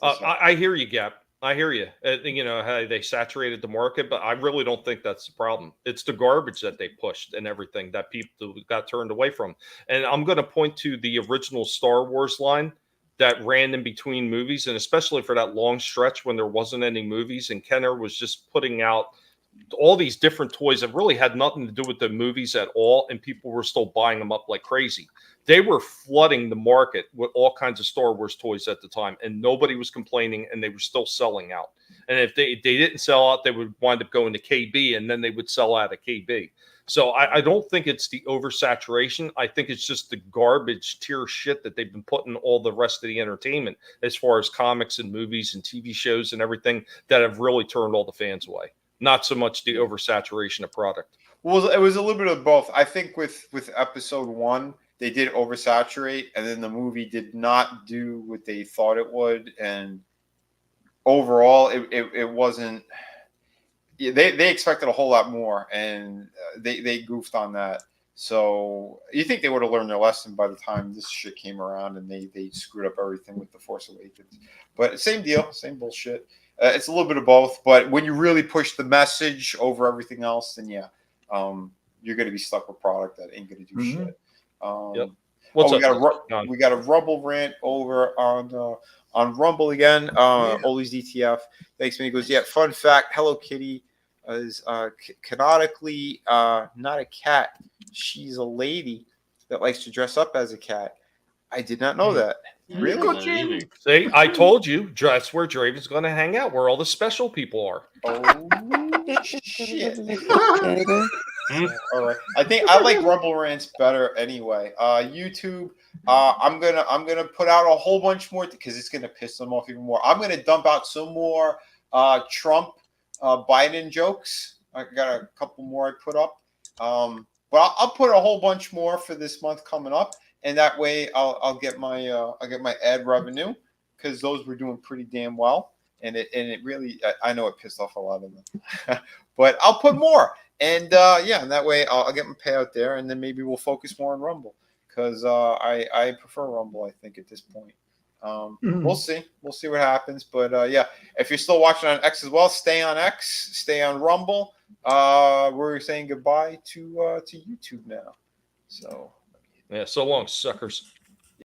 I hear you, Gap. I hear you. You know how they saturated the market, but I really don't think that's the problem. It's the garbage that they pushed and everything that people got turned away from. And I'm going to point to the original Star Wars line that ran in between movies, and especially for that long stretch when there wasn't any movies, and Kenner was just putting out all these different toys that really had nothing to do with the movies at all, and people were still buying them up like crazy. They were flooding the market with all kinds of Star Wars toys at the time, and nobody was complaining, and they were still selling out. And if they didn't sell out, they would wind up going to KB, and then they would sell out at KB. So I don't think it's the oversaturation. I think it's just the garbage tier shit that they've been putting all the rest of the entertainment as far as comics and movies and TV shows and everything that have really turned all the fans away. Not so much the oversaturation of product. Well, it was a little bit of both. I think with episode 1, they did oversaturate, and then the movie did not do what they thought it would, and overall, it wasn't. They expected a whole lot more, and they goofed on that. So you think they would have learned their lesson by the time this shit came around, and they screwed up everything with The Force Awakens. But same deal, same bullshit. It's a little bit of both, but when you really push the message over everything else, then yeah, you're going to be stuck with product that ain't going to do shit. Yep. What's up? We got a Rumble rant over on Rumble again. Ollie's DTF. Thanks, man. He goes, yeah, fun fact, Hello Kitty is canonically not a cat. She's a lady that likes to dress up as a cat. I did not know that. Really? See, I told you that's where Draven's going to hang out, where all the special people are. Oh, shit. All right. I think I like Rumble rants better anyway. YouTube, I'm gonna put out a whole bunch more because it's gonna piss them off even more. I'm gonna dump out some more Trump Biden jokes. I got a couple more I put up. But I'll put a whole bunch more for this month coming up, and that way I'll get my ad revenue because those were doing pretty damn well. And it really, I know it pissed off a lot of them, but I'll put more. And and that way I'll get my payout there, and then maybe we'll focus more on Rumble because I prefer Rumble. I think at this point, we'll see what happens. But if you're still watching on X as well, stay on X, stay on Rumble. We're saying goodbye to YouTube now. So yeah, so long, suckers.